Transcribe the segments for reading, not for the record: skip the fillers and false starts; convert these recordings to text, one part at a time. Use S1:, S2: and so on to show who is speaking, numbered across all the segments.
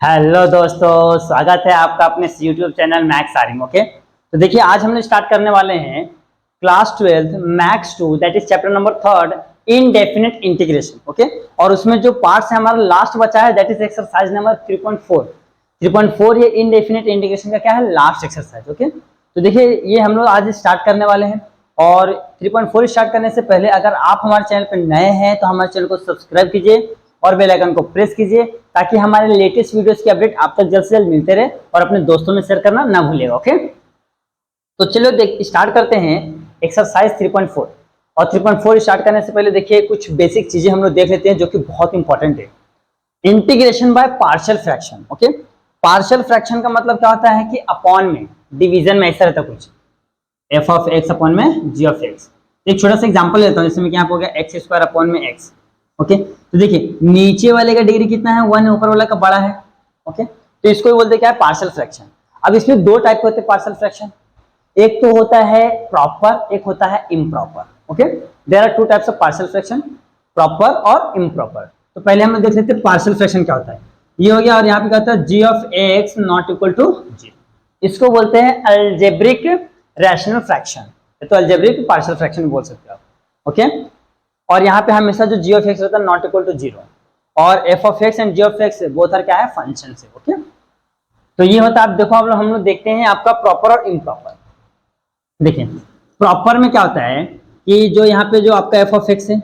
S1: Hello दोस्तों, स्वागत है आपका अपने यूट्यूब चैनल मैथ्स आरिम। ओके, तो देखिए आज हम लोग स्टार्ट करने वाले हैं class 12 maths 2, that is chapter number 3 indefinite integration. Okay, और उसमें जो पार्ट्स है हमारा लास्ट बचा है दैट इज एक्सरसाइज नंबर 3.4 ये इनडेफिनिट इंटीग्रेशन का क्या है, लास्ट एक्सरसाइज। ओके, तो देखिए ये हम लोग आज स्टार्ट करने वाले हैं। और 3.4 स्टार्ट करने से पहले अगर आप हमारे चैनल पर नए हैं तो हमारे चैनल को सब्सक्राइब कीजिए और बेल आइकन को प्रेस कीजिए ताकि हमारे लेटेस्ट वीडियोस की अपडेट आप तक जल्द से जल्द मिलते रहे और अपने दोस्तों में शेयर करना ना भूलिएगा। ओके, तो चलो स्टार्ट करते हैं एक्सरसाइज 3.4। और 3.4 स्टार्ट करने से पहले देखिए कुछ बेसिक चीजें हम लोग देख लेते हैं जो कि बहुत इंपॉर्टेंट है। Integration by partial fraction. Okay, partial fraction का मतलब क्या होता है कि अपॉन में, डिवीजन में ऐसा रहता है कुछ, एफ ऑफ एक्स अपॉन में जी ऑफ एक्स। एक छोटा सा एग्जांपल लेता हूं, जिसमें क्या हो गया एक्स स्क्वायर अपॉन में एक्स। ओके, तो देखिए नीचे वाले का डिग्री कितना है, 1 है, ऊपर वाला का बड़ा है। ओके, तो इसको ही बोलते क्या है, पार्शियल फ्रैक्शन। अब इसमें दो टाइप के होते हैं पार्शियल फ्रैक्शन, एक तो होता है प्रॉपर, एक होता है improper. Okay, there are two types of partial fraction, proper और इम्प्रॉपर। तो पहले हम देख लेते हैं पार्शियल फ्रैक्शन क्या होता है। ये हो गया, और यहाँ पे क्या होता है g of x not equal to zero, इसको बोलते हैं अलजेब्रिक रैशनल फ्रैक्शन। तो अलजेब्रिक पार्शियल फ्रैक्शन बोल सकते हो आप। ओके, और यहाँ पे हमेशा जो जी ऑफ एक्स रहता है नॉट इक्वल टू जीरो, और f of x and g of x both are क्या है, फंक्शन से। ओके, तो ये होता है, आप देखो हम लोग देखते हैं आपका प्रॉपर और इम्प्रॉपर। देखिए प्रॉपर में क्या होता है कि जो यहाँ पे जो आपका एफ ऑफ एक्स है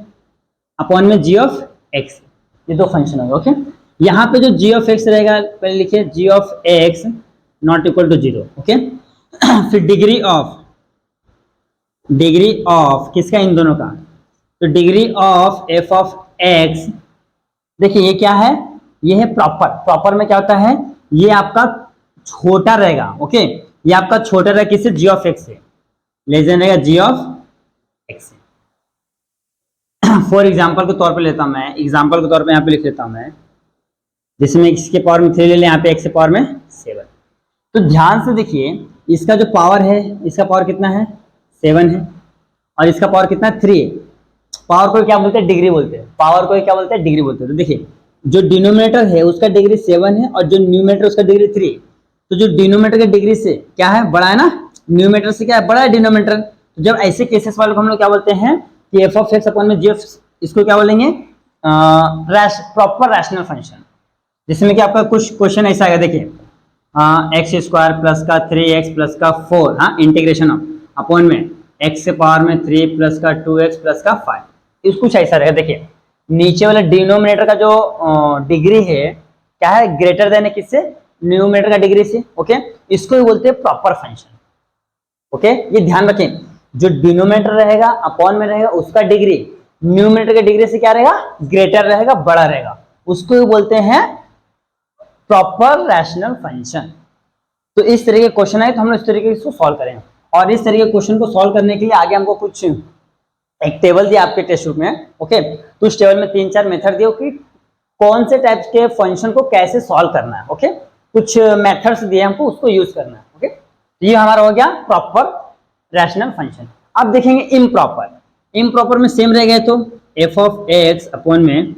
S1: अपॉन में जी ऑफ एक्स, ये दो फंक्शन होंगे। ओके, यहाँ पे जो जी ऑफ एक्स रहेगा, पहले लिखिए g of x not equal to zero. Okay, फिर डिग्री ऑफ किसका, इन दोनों का, तो degree of f of x, देखिए ये क्या है, ये है प्रॉपर। प्रॉपर में क्या होता है, ये आपका छोटा रहेगा। ओके, ये आपका छोटा रहेगा किससे, जी ऑफ एक्स से, लेस देन रहेगा जी ऑफ एक्स से। फॉर एग्जाम्पल के तौर पे लेता हूं मैं, एग्जाम्पल के तौर पे यहाँ पे लिख लेता हूं मैं, जिसमें एक्स के पावर में 3 ले लें, यहाँ पे एक्स के पावर में 7। तो ध्यान से देखिए, इसका जो पावर है, इसका पावर कितना है, 7 है, और इसका पावर कितना है, 3 है। पावर को क्या बोलते हैं, डिग्री बोलते हैं। पावर को क्या बोलते हैं, डिग्री बोलते हैं। तो देखिए जो डिनोमिनेटर है उसका डिग्री 7 है और जो न्यूमरेटर उसका डिग्री 3 है। तो जो डिनोमिनेटर के डिग्री से क्या है, बड़ा है ना, न्यूमरेटर से क्या है, बड़ा है डिनोमिनेटर। तो जब ऐसे केसेस वाले को हम लोग क्या बोलते हैं कि एफ ऑफ एक्स अपॉन में जी ऑफ, इसको क्या बोलेंगे, प्रॉपर रैशनल फंक्शन। जिसमें कि आपका कुछ क्वेश्चन ऐसा आएगा, देखिए एक्स स्क्वायर प्लस का 3x प्लस का 4, हाँ, इंटीग्रेशन ऑफ अपॉन में एक्स के पावर में 3 प्लस का 2x प्लस का 5, इस कुछ ऐसा रहेगा। देखिए नीचे वाला डिनोमिनेटर का जो डिग्री है क्या है, ग्रेटर देन है किससे, न्यूमरेटर का डिग्री से। ओके, इसको ही बोलते हैं प्रॉपर फंक्शन। ओके, ये ध्यान रखें, जो डिनोमिनेटर रहेगा अपॉन में रहेगा उसका डिग्री न्यूमरेटर के डिग्री से क्या रहेगा, ग्रेटर रहेगा, बड़ा रहेगा, उसको ही बोलते हैं प्रॉपर रैशनल फंक्शन। तो इस तरह के क्वेश्चन आए तो हम लोग इस तरीके से इसको सॉल्व करें। और इस तरह के क्वेश्चन को सॉल्व करने के लिए आगे हमको कुछ एक टेबल दिया आपके टेक्स्ट बुक में। ओके, तो उस टेबल में 3-4 मेथड दिए कि कौन से टाइप के फंक्शन को कैसे सॉल्व करना है। ओके, कुछ मेथड्स दिए हमको, उसको यूज करना है। ओके, तो ये हमारा हो गया प्रॉपर रैशनल फंक्शन। अब देखेंगे इम्प्रॉपर। इम्प्रॉपर में सेम रहेगा, तो एफ ऑफ एक्स अपॉन में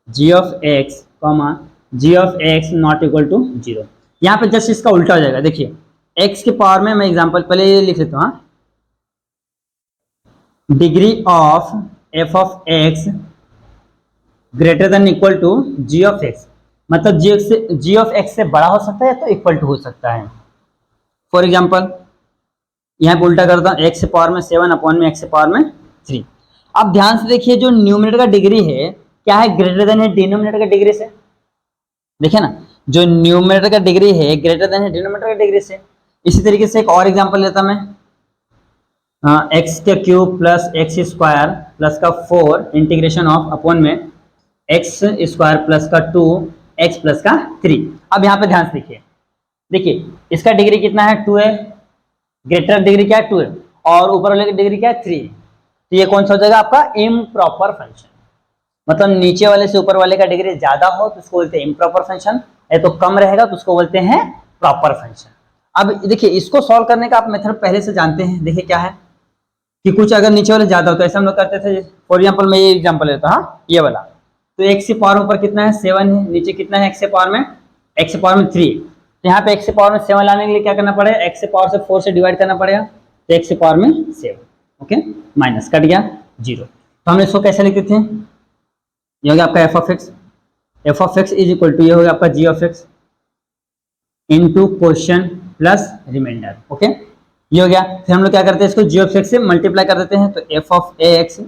S1: g of x comma g of x not equal to zero. यहाँ पे जस्ट इसका उल्टा हो जाएगा। देखिए एक्स के पावर में, मैं एग्जांपल पहले ये लिख लेता हूँ, degree of f of x greater than equal to g of x, मतलब जी ऑफ एक्स से बड़ा हो सकता है तो इक्वल टू हो सकता है। फॉर एग्जांपल यहाँ पे उल्टा करता हूँ, एक्स से पावर में 7 अपॉन में एक्स से पावर में 3। अब ध्यान से देखिए, जो न्यूमरेटर का डिग्री है क्या है, ग्रेटर देन है डिनोमिनेटर का डिग्री से। देखिए ना, जो न्यूमरेटर का डिग्री है ग्रेटर देन है डिनोमिनेटर का डिग्री से। इसी तरीके से एक और एग्जांपल लेता मैं, एक्स के cube plus x square plus का 4 इंटीग्रेशन ऑफ अपॉन में एक्स स्क्वायर प्लस का 2 एक्स प्लस का 3। अब यहाँ पे ध्यान से देखिए इसका डिग्री कितना है, 2 है, ग्रेटर डिग्री क्या है, 2 है, और ऊपर वाले की डिग्री क्या है, 3। तो ये कौन सा हो जाएगा आपका, इम्प्रॉपर फंक्शन। मतलब नीचे वाले से ऊपर वाले का डिग्री ज्यादा हो तो उसको बोलते हैं इम्प्रॉपर फंक्शन, या तो कम रहेगा तो उसको बोलते हैं प्रॉपर फंक्शन। अब देखिए इसको सॉल्व करने का आप मेथड पहले से जानते हैं। देखिए क्या है कि कुछ अगर नीचे वाले ज्यादा हो तो ऐसा हम लोग करते थे। फॉर एग्जांपल मैं ये एग्जांपल लेता हूँ, ये वाला, तो एक्स के पावर ऊपर कितना है, 7 है, नीचे कितना है एक्स के पावर में x पावर में 3, तो यहाँ पे x पावर में 7 लाने के लिए क्या करना पड़ेगा, x पावर से 4 से डिवाइड करना पड़ेगा, तो x पावर में 7, ओके, माइनस कट गया 0। तो हम इसको कैसे लिखते थे, ये हो गया आपका f of x is equal to, ये हो गया आपका g of x into question plus remainder, okay, ये हो गया। फिर हम लोग क्या करते हैं, इसको g ऑफ x से मल्टीप्लाई कर देते हैं, तो f ऑफ x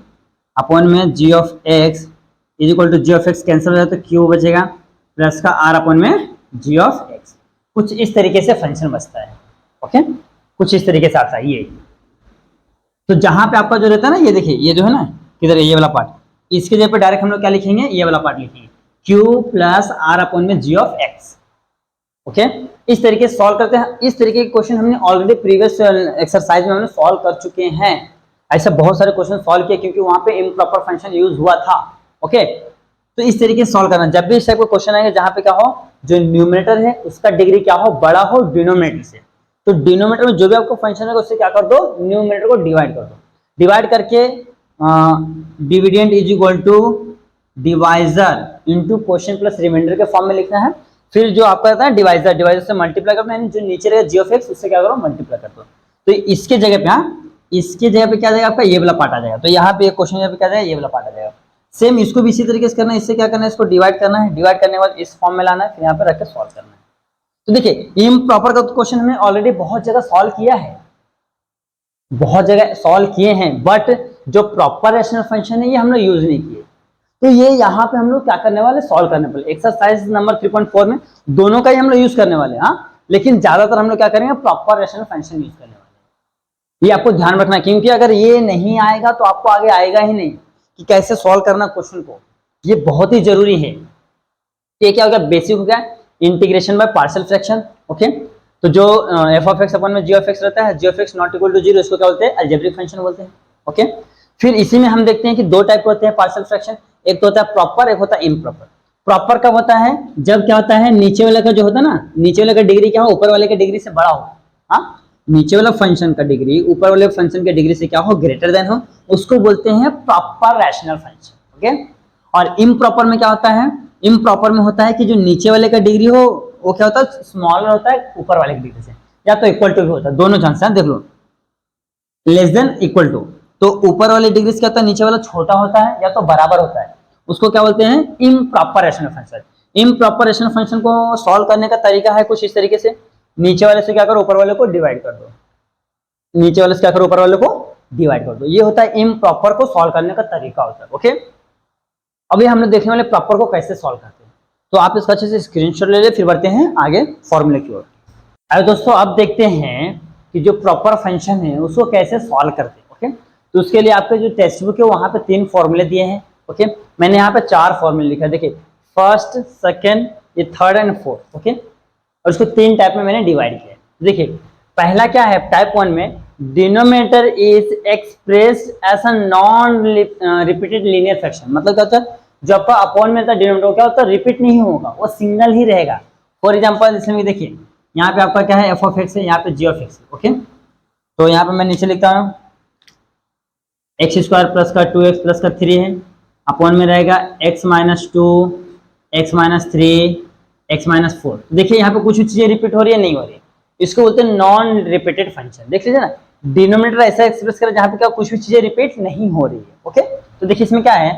S1: अपॉन में g of x is equal to g of x cancel हो जाता है, तो q बचेगा प्लस का r अपॉन में g ऑफ x। कुछ इस तरीके से फंक्शन बचता है, ओके, कुछ इस तरीके से आता है ये। तो जहां पे आपका जो रहता है ना, ये देखिए, ये जो है ना किधर है, ये वाला पार्ट, इसके जगह पे डायरेक्ट हम लोग क्या लिखेंगे, ये वाला पार्ट लिखेंगे, q प्लस r अपॉन में g ऑफ x, ओके। इस तरीके से सॉल्व करते हैं। इस तरीके के क्वेश्चन हमने ऑलरेडी प्रीवियस एक्सरसाइज में हमने सॉल्व कर चुके हैं। ऐसे बहुत सारे क्वेश्चन सॉल्व किए क्योंकि वहां पे इम्प्रॉपर फंक्शन यूज हुआ था, ओके। तो इस तरीके से सॉल्व करना, जब भी इस टाइप का क्वेश्चन आएगा जहां पे क्या हो, जो न्यूमरेटर है उसका डिग्री क्या हो, बड़ा हो डिनोमिनेटर से, तो डिनोमिनेटर में जो भी आपको फंक्शन है उससे क्या कर दो, न्यूमरेटर को डिवाइड कर दो। डिवाइड करके dividend is equal to divisor into question plus remainder के फॉर्म में लिखना है। फिर जो आपका रहता है डिवाइजर, डिवाइजर से मल्टीप्लाई करना है, जो नीचे रहेगा g ऑफ x उससे क्या करो, मल्टीप्लाई कर दो। तो इसके जगह पे, इसके जगह पे क्या जाएगा आपका, ये वाला पार्ट आ जाएगा। तो यहाँ पे क्वेश्चन पे क्या जाएगा, ये वाला पार्ट आ जाएगा। सेम इसको भी इसी तरीके से करना है। इससे क्या करना है, इसको डिवाइड करना है, डिवाइड करने के बाद इस फॉर्म में लाना है, फिर यहाँ पे रख के सॉल्व करना है। तो देखिए इम्प्रॉपर का क्वेश्चन हमने ऑलरेडी बहुत जगह सॉल्व किया है, बहुत जगह सॉल्व किए हैं, बट जो प्रॉपर रैशनल फंक्शन है ये हम लोग यूज नहीं किए। तो ये यहाँ पे हम लोग क्या करने वाले, सॉल्व करने वाले। एक्सरसाइज नंबर 3.4 में दोनों का ही हम लोग यूज करने वाले, हाँ, लेकिन ज्यादातर हम लोग क्या करेंगे, प्रॉपर रैशनल फंक्शन यूज करने वाले। ये आपको ध्यान रखना है, क्योंकि अगर ये नहीं आएगा तो आपको आगे आएगा ही नहीं कि कैसे सॉल्व करना क्वेश्चन को। ये बहुत ही जरूरी है। ये क्या हो गया, बेसिक हो गया integration by partial fraction, okay. तो जो f ऑफ x अपॉन में g ऑफ x रहता है, g of x not equal to 0, इसको क्या बोलते हैं, अलजेब्रिक फंक्शन बोलते हैं, ओके। फिर इसी में हम देखते हैं कि दो टाइप के होते हैं पार्शियल फ्रैक्शन, एक तो होता है प्रॉपर, एक होता है इम्प्रॉपर। प्रॉपर कब होता है, जब क्या होता है, नीचे वाले का जो होता है ना, नीचे वाले का डिग्री क्या हो, ऊपर वाले के डिग्री से बड़ा हो, हाँ, नीचे वाला फंक्शन का डिग्री ऊपर वाले फंक्शन के डिग्री से क्या हो, ग्रेटर देन हो, उसको बोलते हैं प्रॉपर रैशनल फंक्शन, ओके। और इम्प्रॉपर में क्या होता है, इम्प्रॉपर में होता है कि जो नीचे वाले का डिग्री हो वो क्या होता है, स्मॉलर होता है ऊपर वाले के डिग्री से, या तो इक्वल टू भी होता है, दोनों चांस है, देख लो, लेस देन इक्वल टू। तो ऊपर वाले डिग्री से क्या होता है, नीचे वाला छोटा होता है या तो बराबर होता है, उसको क्या बोलते हैं, improper rational function. Improper rational function को सॉल्व करने का तरीका है कुछ इस तरीके से, नीचे वाले से क्या करो, ऊपर वाले को डिवाइड कर दो, नीचे वाले से क्या करो, ऊपर वाले को डिवाइड कर दो। ये होता है इम्प्रॉपर को सॉल्व करने का तरीका होता है, ओके। अभी हम लोग देखने वाले प्रॉपर को कैसे सॉल्व करते हैं, तो आप इसका अच्छे से स्क्रीनशॉट ले ले, फिर बढ़ते हैं आगे फॉर्मूले की ओर। अरे दोस्तों अब देखते हैं कि जो प्रॉपर फंक्शन है उसको कैसे सॉल्व करते हैं, ओके। तो उसके लिए आपके जो टेक्स्ट बुक है वहां पे 3 फॉर्मूले दिए हैं, ओके। मैंने यहाँ पे 4 फॉर्मूले लिखा है, देखिए फर्स्ट, सेकेंड, ये थर्ड एंड फोर्थ, ओके। और उसको 3 टाइप में मैंने डिवाइड किया है। देखिए पहला क्या है, टाइप 1 में denominator is expressed as a non repeated linear fraction. मतलब क्या होता है, जो आपका अपॉन में डिनोमिनेटर क्या होता है, रिपीट नहीं होगा, वो सिंगल ही रहेगा। फॉर एग्जांपल इसमें देखिए यहाँ पे आपका क्या है, एफ ऑफ एक्स है, यहाँ पे जी ऑफ एक्स है, ओके। तो यहाँ पे मैं नीचे लिखता हूँ एक्स स्क्वायर प्लस का 2x प्लस का 3 है, अपॉन में रहेगा x minus 2, x minus 3, x minus 4। देखिए यहाँ पे कुछ चीजें रिपीट हो रही है, नहीं हो रही है, इसको बोलते हैं नॉन रिपीटेड फंक्शन। देख लीजिए ना, डिनोमिनेटर ऐसा एक्सप्रेस करें जहां पे क्या कुछ भी चीजें रिपीट नहीं हो रही है, ओके। तो देखिए इसमें क्या है,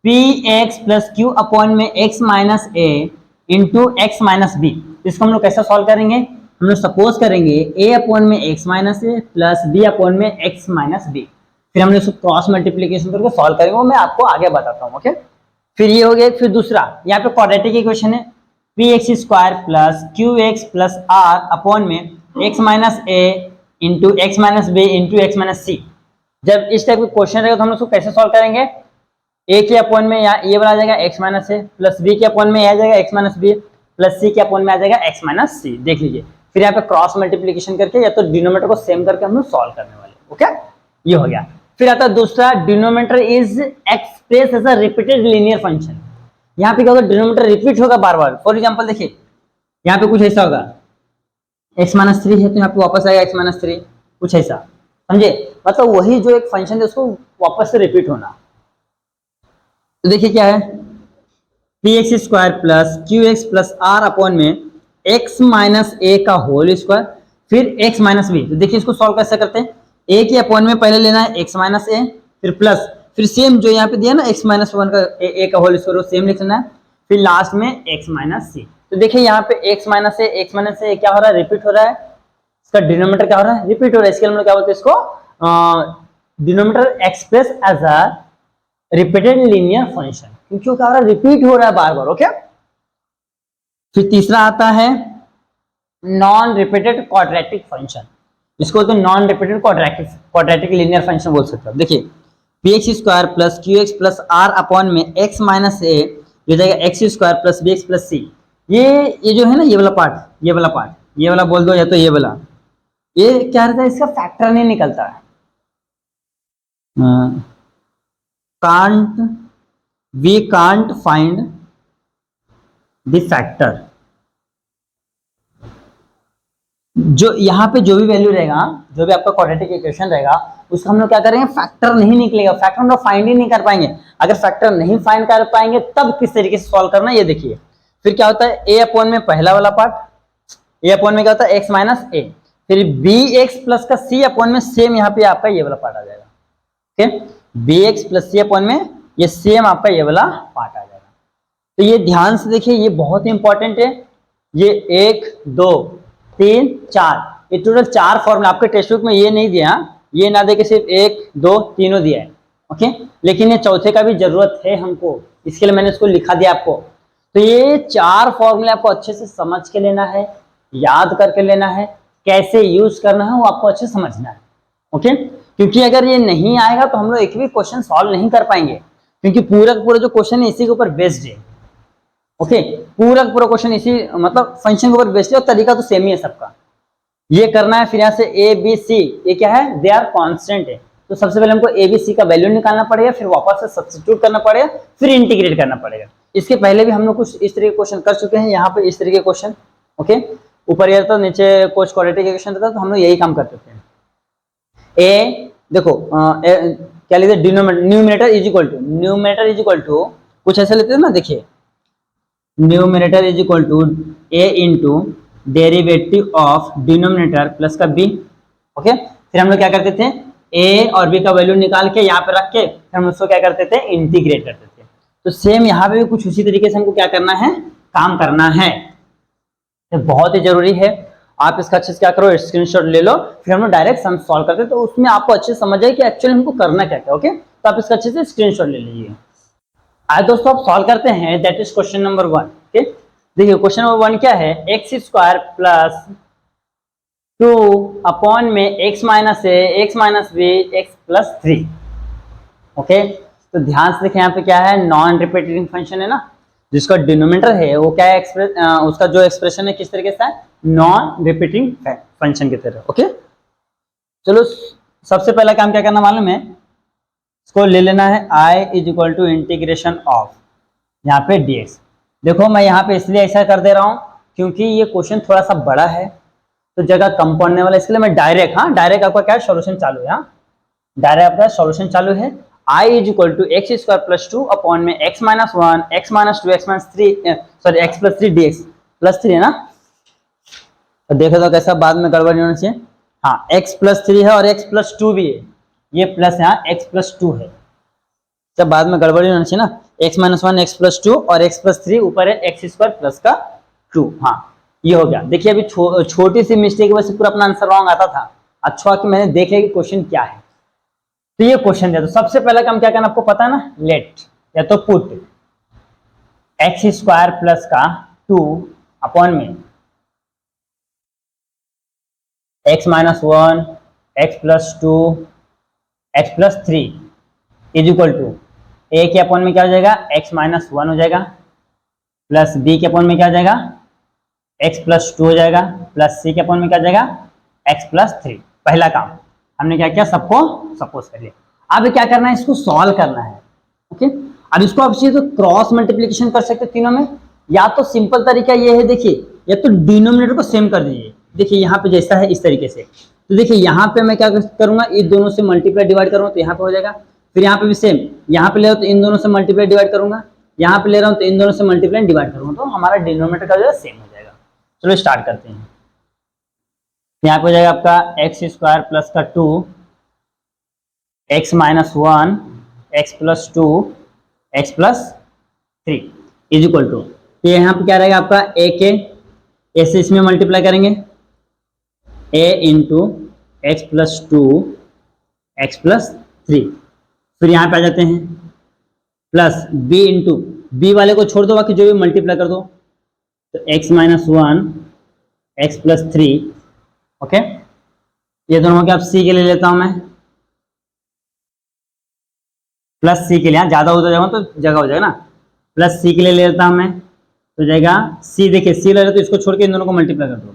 S1: p x plus Q upon में x minus a into x minus B. इसको हम लोग कैसे सॉल्व करेंगे, हम लोग सपोज करेंगे ए अपॉन में एक्स माइनस ए प्लस बी अपॉन में एक्स माइनस बी, फिर हमने उसको क्रॉस मल्टीप्लीकेशन करके सॉल्व करेंगे, वो मैं आपको आगे बताता हूँ, ओके। फिर ये हो गया। फिर दूसरा यहाँ पे क्वाड्रेटिक इक्वेशन है, p x square plus q x plus r upon में x minus a into x minus b into x minus c. जब इस टाइप का क्वेश्चन रहेगा तो हम उसको कैसे सॉल्व करेंगे, ए के अपॉन में यहाँ ये वाला आ जाएगा एक्स माइनस ए, प्लस बी के अपॉन में आ जाएगा x minus B, plus c के अपॉन में आ जाएगा एक्स माइनस सी। देख लीजिए, फिर यहाँ पे क्रॉस मल्टीप्लीकेशन करके या तो डिनोमिनेटर को सेम करके हम लोग सॉल्व करने वाले, ओके। ये हो गया। फिर आता है दूसरा, denominator is express as a repeated linear function. यहाँ पे क्या होगा, डिनोमिनेटर रिपीट होगा बार बार। फॉर एग्जाम्पल देखिए यहाँ पे कुछ ऐसा होगा, एक्स माइनस 3 है तो यहाँ पे वापस आएगा एक्स माइनस 3, कुछ ऐसा, समझे। मतलब वही जो एक फंक्शन है उसको वापस से रिपीट होना। तो देखिए क्या है, p x square plus q x plus r upon में एक्स माइनस ए का होल स्क्वायर फिर एक्स माइनस बी। तो देखिए इसको सॉल्व कैसे करते हैं, ए के अपॉन में पहले लेना है एक्स माइनस ए, फिर प्लस, फिर सेम जो यहाँ पे दिया ना एक्स माइनस वन का ए का होल स्क्वायर, सेम लिखना है, फिर लास्ट में एक्स माइनस सी। तो देखिए यहाँ पे एक्स माइनस ए क्या हो रहा है, रिपीट हो रहा है, इसका डिनोमिनेटर क्या हो रहा है, रिपीट हो रहा है। इसके लिए हम लोग क्या बोलते हैं इसको, denominator express as a repeated linear function, क्योंकि क्या हो रहा है, रिपीट हो रहा है बार बार। ओके, फिर तीसरा आता है नॉन रिपीटेड क्वाड्रेटिक फंक्शन, इसको तो non repeated quadratic linear function बोल सकते हो। देखिए p x square plus q x plus r upon में एक्स माइनस ए हो जाएगा x square plus b x plus c. ये जो है ना, ये वाला पार्ट, ये वाला बोल दो, या तो ये वाला, ये क्या रहता है, इसका फैक्टर नहीं निकलता है। We can't find the factor. जो यहाँ पे जो भी वैल्यू रहेगा, जो भी आपका क्वाड्रेटिक इक्वेशन रहेगा, उसका हम लोग क्या करेंगे, फैक्टर नहीं निकलेगा, फैक्टर हम लोग फाइंड ही नहीं कर पाएंगे। अगर फैक्टर नहीं फाइंड कर पाएंगे तब किस तरीके से सॉल्व करना, ये देखिए। फिर क्या होता है, ए अपॉन में पहला वाला पार्ट, ए अपॉन में क्या होता है एक्स माइनस ए, फिर बी एक्स प्लस का सी अपॉन में सेम यहाँ पे आपका ये वाला पार्ट आ जाएगा। ठीक, बी एक्स प्लस सी अपॉन में ये सेम आपका ये वाला पार्ट आ जाएगा। तो ये ध्यान से देखिए, ये बहुत ही इंपॉर्टेंट है। ये 1 2 3 4, ये टोटल 4 फॉर्मूला आपके टेक्स्ट बुक में ये नहीं दिया, ये ना दे के सिर्फ 1 2 तीनों दिया है। ओके, लेकिन ये चौथे का भी जरूरत है हमको, इसके लिए मैंने इसको लिखा दिया आपको। तो ये 4 फॉर्मूले आपको अच्छे से समझ के लेना है, याद करके लेना है, कैसे यूज करना है वो आपको अच्छे से समझना है। ओके, क्योंकि अगर ये नहीं आएगा तो हम लोग एक भी क्वेश्चन सॉल्व नहीं कर पाएंगे, क्योंकि पूरा जो क्वेश्चन है इसी के ऊपर बेस्ड है। ओके, पूरा क्वेश्चन इसी मतलब फंक्शन के ऊपर बेस्ड है, और तरीका तो सेम ही है सबका। ये करना है, फिर यहाँ से ए बी सी, ये क्या है, दे आर कांस्टेंट है। तो सबसे पहले हमको ए बी सी का वैल्यू निकालना पड़ेगा, फिर वापस से सब्स्टिट्यूट करना पड़ेगा, फिर इंटीग्रेट करना पड़ेगा। इसके पहले भी हम लोग कुछ इस तरह के क्वेश्चन कर चुके हैं, यहाँ पे इस तरह के क्वेश्चन। ओके, ऊपर ये तो नीचे कुछ क्वाड्रेटिक इक्वेशन था, तो हम लोग यही काम कर चुके हैं। ए देखो क्या लेते हैं, न्यूमरेटर इज इक्वल टू कुछ ऐसा लेते हैं ना, देखिए numerator is equal to a into derivative of denominator plus का बी। ओके, फिर हम लोग क्या करते थे, ए और बी का वैल्यू निकाल के यहाँ पे रख के फिर हम उसको क्या करते थे, इंटीग्रेट करते थे। तो सेम यहाँ पे भी कुछ उसी तरीके से हमको क्या करना है, काम करना है। तो बहुत ही जरूरी है, आप इसका अच्छे से क्या करो, स्क्रीनशॉट ले लो, फिर हम लोग डायरेक्ट सम सॉल्व करते हैं, तो उसमें आपको अच्छे से समझ आए कि एक्चुअली हमको करना क्या है। ओके, तो आप इसका अच्छे से स्क्रीनशॉट ले लीजिए। आज दोस्तों आप सॉल्व करते हैं, that is question number 1। Okay, देखिए क्वेश्चन नंबर 1 क्या है, एक्स स्क्वायर प्लस 2 अपॉन में x minus a x minus b x plus 3। Okay, तो ध्यान से देखें, यहाँ पे क्या है, नॉन रिपीटिंग फंक्शन है ना, जिसका डिनोमिनेटर है वो क्या है, उसका जो एक्सप्रेशन है किस तरीके से है, नॉन रिपीटिंग फंक्शन की तरह। ओके, चलो सबसे पहला काम क्या करना मालूम है, इसको ले लेना है i is equal to integration of यहाँ पे dx। देखो मैं यहाँ पे इसलिए ऐसा कर दे रहा हूँ क्योंकि ये क्वेश्चन थोड़ा सा बड़ा है, तो जगह कम पड़ने वाला, इसके लिए मैं डायरेक्ट आपका क्या सॉल्यूशन चालू है, डायरेक्ट आपका सॉल्यूशन चालू है। i is equal to x square plus 2 upon में x minus 1 x minus 2 x minus 3 sorry x plus 3 dx plus 3 है ना। तो देखो तो कैसा बाद में गड़बड़ नहीं होना चाहिए। हाँ, x प्लस 3 है और x प्लस 2 भी है, ये प्लस यहाँ x प्लस 2 है, जब बाद में गड़बड़ी होना चाहिए ना, x माइनस 1 x प्लस 2 और x प्लस 3 ऊपर है x स्क्वायर प्लस का 2। हाँ, ये हो गया। देखिए अभी छोटी सी मिस्टेक की वजह से पूरा अपना आंसर रॉन्ग आता था, अच्छा कि मैंने देख लिया कि क्वेश्चन क्या है। तो ये क्वेश्चन दिया, तो सबसे पहला काम क्या करना आपको पता है ना, लेट या तो पुट एक्स स्क्वायर प्लस का 2 अपॉन में x minus 1 x plus 2 x plus 3 is equal to a के अपॉन में क्या हो जाएगा, एक्स माइनस 1 हो जाएगा, प्लस बी के अपॉन में क्या हो जाएगा, एक्स प्लस 2 हो जाएगा, प्लस सी के अपॉन में क्या हो जाएगा, एक्स प्लस 3। पहला काम हमने क्या किया, सबको सपोज कर लिया। अब क्या करना है, इसको सॉल्व करना है। ओके, अब इसको आप चाहिए तो क्रॉस मल्टीप्लीकेशन कर सकते हैं तीनों में, या तो सिंपल तरीका ये है, देखिए या तो डिनोमिनेटर को सेम कर दीजिए। देखिए यहाँ पे जैसा है इस तरीके से, तो देखिए यहाँ पे मैं क्या करूंगा, इन दोनों से मल्टीप्लाई डिवाइड करूंगा तो यहाँ पे हो जाएगा, फिर यहाँ पे भी सेम, यहाँ पे ले तो इन दोनों से मल्टीप्लाई डिवाइड करूंगा यहाँ पे ले रहा हूँ तो इन दोनों से मल्टीप्लाई डिवाइड करूँगा तो हमारा डिनोमिनेटर का जो है सेम हो जाएगा। चलो स्टार्ट करते हैं। यहाँ पे हो जाएगा आपका एक्स स्क्वायर प्लस का 2 x minus 1 x plus 2 x plus 3 is equal to, तो यहाँ पे क्या रहेगा आपका ए के ए से इसमें मल्टीप्लाई करेंगे a into x plus 2 x plus 3, फिर यहाँ पे आ जाते हैं प्लस बी इंटू बी वाले को छोड़ दो, बाकी जो भी मल्टीप्लाई कर दो, तो x minus 1 x plus 3। Okay, ये दोनों हो गया। अब सी के लिए लेता हूं मैं, प्लस सी के लिए, यहाँ ज्यादा हो जाएगा तो जगह हो जाएगा ना, प्लस सी के लिए लेता हूं मैं, तो जाएगा सी। देखिए सी ले रहे तो इसको छोड़ के इन दोनों को मल्टीप्लाई कर दो,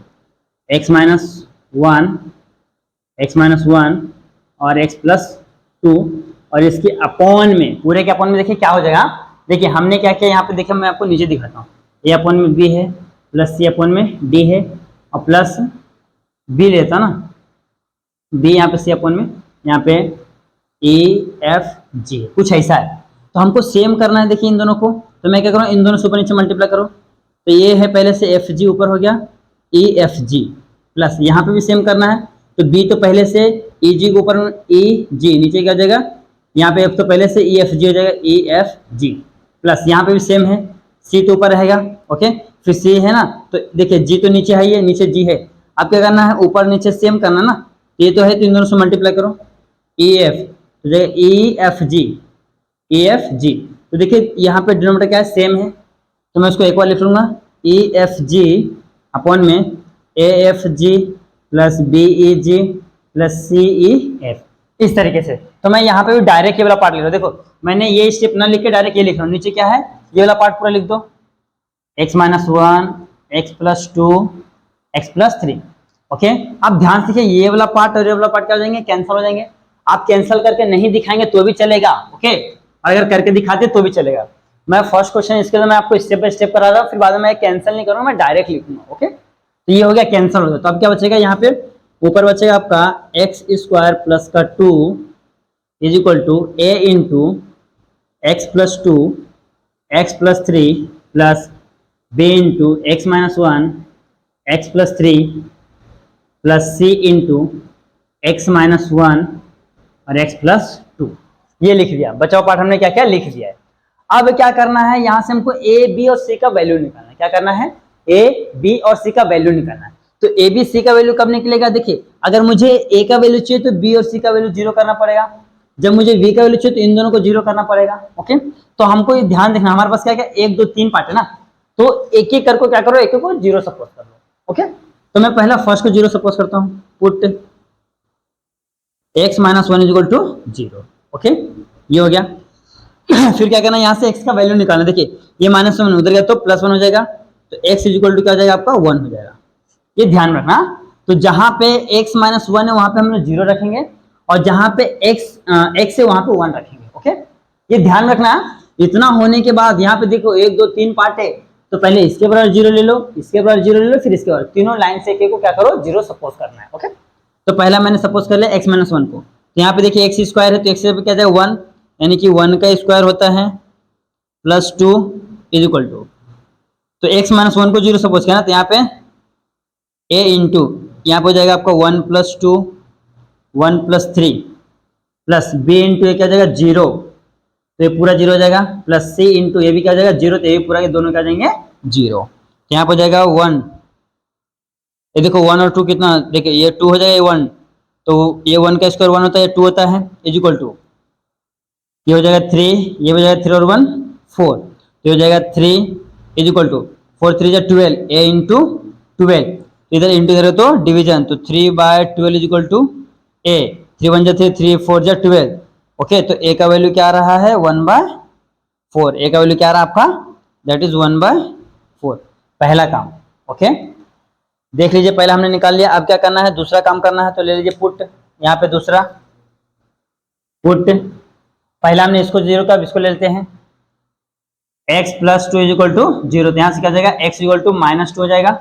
S1: एक्स माइनस वन और एक्स प्लस 2, और इसके अपॉन में, पूरे के अपॉन में देखिए क्या हो जाएगा। देखिए हमने क्या किया यहाँ पे, देखिए मैं आपको नीचे दिखाता हूँ, ए अपॉन में बी है प्लस सी अपॉन में डी है और प्लस बी लेता ना, बी यहाँ पे सी अपॉन में, यहाँ पे ए एफ जी, कुछ ऐसा है। तो हमको सेम करना है देखिए इन दोनों को, तो मैं क्या करूँ, इन दोनों से ऊपर नीचे मल्टीप्लाई करो, तो ये है पहले से एफ जी ऊपर हो गया ई एफ जी, प्लस यहाँ पे भी सेम करना है, तो बी तो पहले से ई जी के ऊपर ई जी, नीचे क्या हो जाएगा, यहाँ पे एफ तो पहले से ई एफ जी हो जाएगा ई एफ जी, प्लस यहाँ पे भी सेम है, सी तो ऊपर रहेगा। ओके, फिर सी है ना, तो देखिए जी तो नीचे है, ये नीचे जी है, अब क्या करना है, ऊपर नीचे सेम करना ना, ये तो है तो इन दोनों से मल्टीप्लाई करो, ई एफ तो जाएगा E F G, E F G. तो देखिए यहाँ पे डिनोमिनेटर क्या है, सेम है, तो मैं उसको एक बार लिख लूंगा, ई एफ जी अपॉन में a f g plus b e g plus c e f, इस तरीके से। तो मैं यहाँ पे भी डायरेक्ट ये वाला पार्ट लिख रहा हूँ, देखो मैंने ये स्टेप ना लिख के डायरेक्ट ये लिख रहा हूँ, नीचे क्या है, ये वाला पार्ट पूरा लिख दो, x minus 1 x plus 2 x plus 3। Okay, अब ध्यान से देखिए ये वाला पार्ट और ये वाला पार्ट क्या हो जाएंगे, कैंसिल हो जाएंगे। आप कैंसिल करके नहीं दिखाएंगे तो भी चलेगा, ओके, अगर करके दिखाते तो भी चलेगा। मैं फर्स्ट क्वेश्चन इसके लिए मैं आपको स्टेप बाय स्टेप करा रहा हूँ, फिर बाद में मैं कैंसिल नहीं करूँगा, मैं डायरेक्ट लिखूंगा। ओके, तो ये हो गया कैंसिल हो गया, तो अब क्या बचेगा, यहाँ पे ऊपर बचेगा आपका एक्स स्क्वायर प्लस का 2 is equal to a into x plus 2 x plus 3 plus b into x minus 1 x plus 3 plus c into x minus 1 और एक्स प्लस 2। ये लिख दिया, बचाओ पार्ट हमने क्या क्या लिख दिया है। अब क्या करना है, यहां से हमको ए बी और सी का वैल्यू निकालना है। क्या करना है, ए बी और सी का वैल्यू निकालना है। तो ए बी सी का वैल्यू कब निकलेगा, देखिए अगर मुझे ए का वैल्यू चाहिए तो बी और सी का वैल्यू 0 करना पड़ेगा, जब मुझे वी का वैल्यू चाहिए तो इन दोनों को 0 करना पड़ेगा। ओके, तो हमको ये ध्यान देखना, हमारे पास क्या क्या 1 2 3 पार्ट है ना, तो एक एक करके क्या करो, एक एक को 0 सपोज कर लो। ओके, तो मैं पहला फर्स्ट को 0 सपोज करता हूँ, put x minus 1 is equal to 0। Okay, ये हो गया। फिर क्या करना है, यहाँ से x का वैल्यू निकालना। देखिए ये माइनस 1 उधर गया तो प्लस 1 हो जाएगा, तो x इज इक्वल टू क्या हो जाएगा आपका 1 हो जाएगा। ये ध्यान रखना, तो जहां पे x माइनस 1 है वहां पे हम लोग 0 रखेंगे, और जहां पे x है वहां पे 1 रखेंगे। ओके, ये ध्यान रखना। इतना होने के बाद यहाँ पे देखो 1 2 3 पार्ट है, तो पहले इसके बराबर 0 ले लो, इसके बराबर 0 ले लो, फिर इसके बराबर, तीनों लाइन से एक को क्या करो 0 सपोज करना है। ओके, तो पहला मैंने सपोज कर लिया x माइनस 1 को, तो यहाँ पे देखिए एक्स स्क्वायर है तो x पे क्या जाएगा 1, यानी कि 1 का स्क्वायर होता है प्लस 2 इज इक्वल टू, तो x माइनस 1 को 0 सपोज किया ना, तो यहाँ पे a इंटू यहाँ पे हो जाएगा आपका 1 plus 2 1 plus 3 plus b into ये क्या हो जाएगा 0, तो ये पूरा 0 हो जाएगा, प्लस c इंटू ये भी क्या हो जाएगा 0, तो ये पूरा, ये दोनों क्या जाएंगे 0। तो यहाँ पे हो जाएगा 1, ये देखो 1 और 2 कितना, देखिए ये 2 हो जाएगा 1, तो ये 1 का स्क्वायर 1 होता है, 2 होता है इज इक्वल टू, ये हो जाएगा 3, ये हो जाएगा 3 और 1 4, तो हो जाएगा 3 इज इक्वल टू 4 3 जा 12, a इंटू 12, इधर इंटू इधर तो डिवीजन, तो 3/12 इज इक्वल टू a, 3 1 जा 3 3 4 जा 12। ओके, तो a का वैल्यू क्या आ रहा है 1/4, a का वैल्यू क्या आ रहा है आपका, दैट इज 1/4, पहला काम। ओके, देख लीजिए पहला हमने निकाल लिया, अब क्या करना है, दूसरा काम करना है, तो ले लीजिए पुट, यहाँ पे दूसरा पुट, पहला हमने इसको 0 का, अब इसको ले लेते हैं x plus 2 is equal to 0, तो यहाँ से क्या जाएगा x इक्वल टू माइनस 2 हो जाएगा।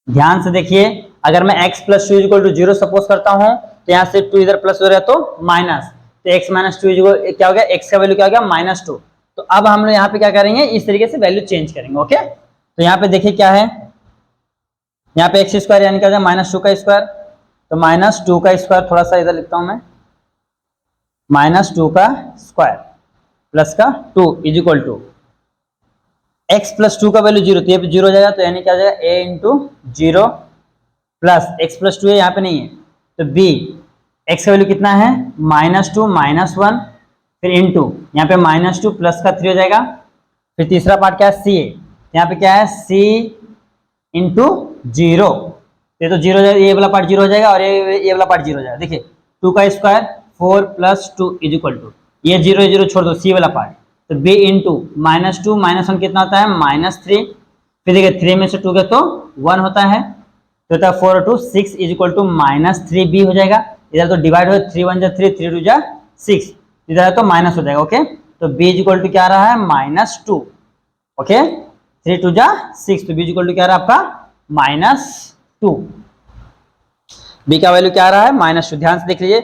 S1: ध्यान से देखिए, अगर मैं x plus 2 is equal to 0 suppose करता हूँ, तो यहाँ से 2 इधर प्लस हो रहा है तो माइनस, तो x माइनस 2 क्या हो गया, x का वैल्यू क्या हो गया -2, तो अब हम लोग यहाँ पे क्या करेंगे, इस तरीके से वैल्यू चेंज करेंगे। ओके, तो यहाँ पे देखिए क्या है, यहाँ पे एक्स स्क्वायर यानी क्या -2 का स्क्वायर, तो -2 का स्क्वायर, थोड़ा सा इधर लिखता हूं मैं, -2 का स्क्वायर प्लस का 2 is equal to x plus 2 का वैल्यू 0, तो ये भी 0 हो जाएगा, तो यानी क्या हो जाएगा a into 0 plus x plus 2 है, यहाँ पे नहीं है, तो b, x का वैल्यू कितना है -2 -1, फिर इंटू यहाँ पे -2 प्लस का 3 हो जाएगा, फिर तीसरा पार्ट क्या है c है, यहाँ पे क्या है c इंटू 0, ये तो 0 हो जाएगा, ये वाला पार्ट 0 हो जाएगा और ये वाला पार्ट 0 हो जाएगा। देखिए 2 का square 4 plus 2 is equal to, ये 0 0 छोड़ दो, c वाला पार्ट, तो b इंटू -2 -1 कितना होता है -3, फिर देखिए 3 में से 2 गया तो 1 होता है, तो होता है 4 2 6 इज इक्वल टू -3b हो जाएगा। इधर तो डिवाइड हो, 3 1 जा 3, 3 2 जा 6, इधर तो माइनस हो जाएगा। ओके, तो b इज इक्वल टू क्या आ रहा है -2। ओके, 3 2 जा 6, तो b इज इक्वल टू क्या आ रहा है आपका -2। b का वैल्यू क्या आ रहा है -2। ध्यान से देख लीजिए,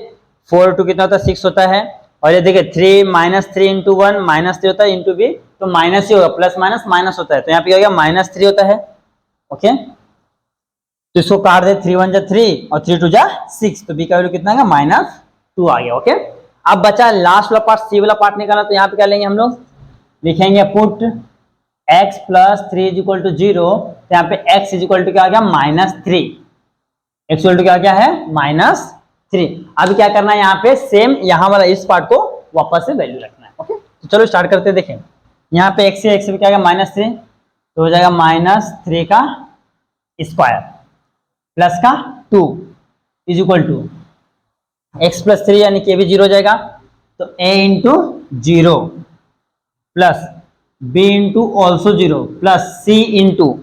S1: 4 2 कितना होता है 6 होता है, और ये देखिए 3 -3 इंटू 1 -3 होता है, इंटू b तो माइनस ही होगा, प्लस माइनस माइनस होता है, तो यहाँ पे क्या हो गया -3 होता है। ओके, तो इसको काट दे, 3 1 जा 3 और 3 2 जा 6, तो b का वैल्यू कितना है -2 आ गया। ओके, अब बचा लास्ट वाला पार्ट, सी वाला पार्ट निकाला, तो यहाँ पे क्या लेंगे हम लोग, लिखेंगे put x plus 3 is equal to 0, तो यहाँ पे x इज इक्वल टू क्या आ गया -3, x इक्वल टू क्या क्या है -3। अब क्या करना है, यहाँ पे सेम यहाँ वाला इस पार्ट को वापस से वैल्यू रखना है। ओके, तो चलो स्टार्ट करते हैं। देखें यहाँ पे x से x क्या आ गया -3, तो हो जाएगा -3 का स्क्वायर प्लस का 2 is equal to x plus 3 यानी कि भी 0 हो जाएगा, तो a into 0 plus b into also 0 plus c into,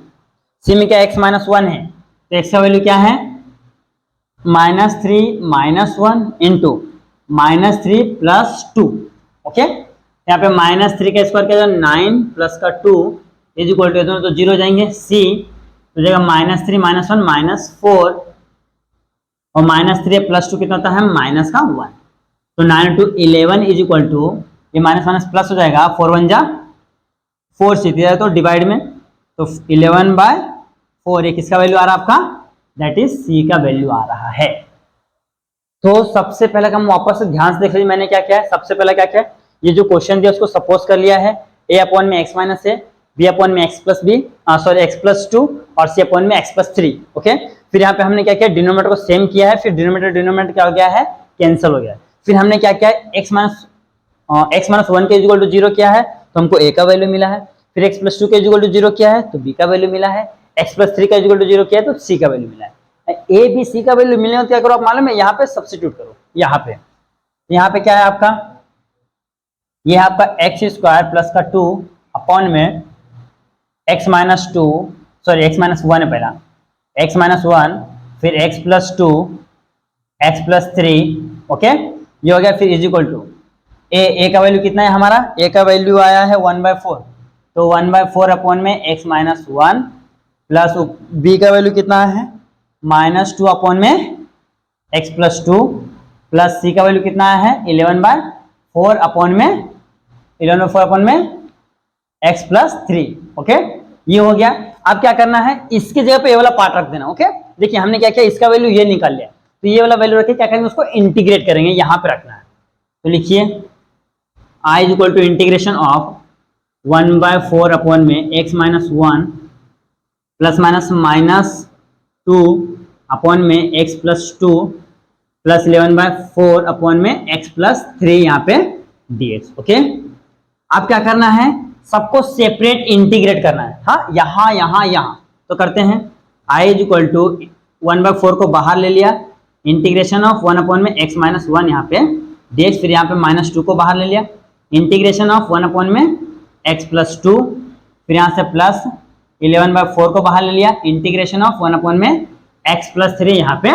S1: c में क्या x -1 है, तो x का वैल्यू क्या है -3 -1 इंटू -3 प्लस 2। ओके, यहाँ पे -3 का स्क्वायर क्या है 9 प्लस का 2 इज इक्वल टू, तो 0 हो जाएंगे, c तो जाएगा -3 -1 -4 और -3 प्लस 2 कितना होता है -1, तो 9 टू 11 इज इक्वल टू, ये माइनस प्लस हो जाएगा, 4 1 जा 4 से दिया तो डिवाइड में, तो 11/4, ये किसका वैल्यू आ रहा है आपका, दैट इज c का वैल्यू आ रहा है। तो सबसे पहले हम वापस से ध्यान से देख लीजिए मैंने क्या किया है, सबसे पहले क्या किया है, ये जो क्वेश्चन दिया उसको सपोज कर लिया है, a अपॉन में x minus a, b upon में x plus b, sorry x plus 2 और c अपॉन में x प्लस 3। ओके, फिर यहाँ पे हमने क्या किया, डिनोमिनेटर को सेम किया है, फिर डिनोमिनेटर क्या हो गया है, कैंसिल हो गया है। फिर हमने क्या किया है, x माइनस 1 के इक्वल टू 0 किया है, तो हमको a का वैल्यू मिला है, फिर x प्लस 2 के इक्वल टू 0 किया है तो b का वैल्यू मिला है, x प्लस 3 का इक्वल टू 0 किया है तो c का वैल्यू मिला है। a b c का वैल्यू मिलने तो क्या करो आप मालूम है, यहाँ पे सब्स्टिट्यूट करो, यहाँ पे क्या है आपका, ये आपका एक्स स्क्वायर प्लस का 2 अपॉन में x minus 2, sorry x minus 1 है पहला, x माइनस 1 फिर x plus 2 x plus 3। Okay, ये हो गया, फिर इज इक्वल टू a का वैल्यू कितना है हमारा, a का वैल्यू आया है 1/4, तो 1/4 अपॉन में x माइनस 1 प्लस b का वैल्यू कितना है -2 अपॉन में x प्लस 2 प्लस c का वैल्यू कितना है 11/4 अपॉन में x प्लस 3। ओके, ये हो गया। अब क्या करना है, इसकी जगह पे ये वाला पार्ट रख देना। ओके, देखिए हमने क्या किया, इसका वैल्यू ये निकाल लिया, तो ये वाला वैल्यू रखे क्या करेंगे, उसको इंटीग्रेट करेंगे, यहाँ पे रखना है। तो लिखिए i is equal to integration of 1/4 upon में x minus 1 plus minus -2 upon में x प्लस 2 प्लस 11/4 अपॉन में x प्लस 3 यहाँ पे dx। ओके, अब क्या करना है, सबको सेपरेट इंटीग्रेट करना है। हाँ, यहाँ तो करते हैं, i इज इक्वल टू 1/4 को बाहर ले लिया, इंटीग्रेशन ऑफ 1 अपॉन में x माइनस 1 यहाँ पे dx, फिर यहाँ पे -2 को बाहर ले लिया, इंटीग्रेशन ऑफ 1 अपॉन में x प्लस 2, फिर यहाँ से प्लस 11/4 को बाहर ले लिया, इंटीग्रेशन ऑफ 1 अपॉन में x प्लस 3 यहाँ पे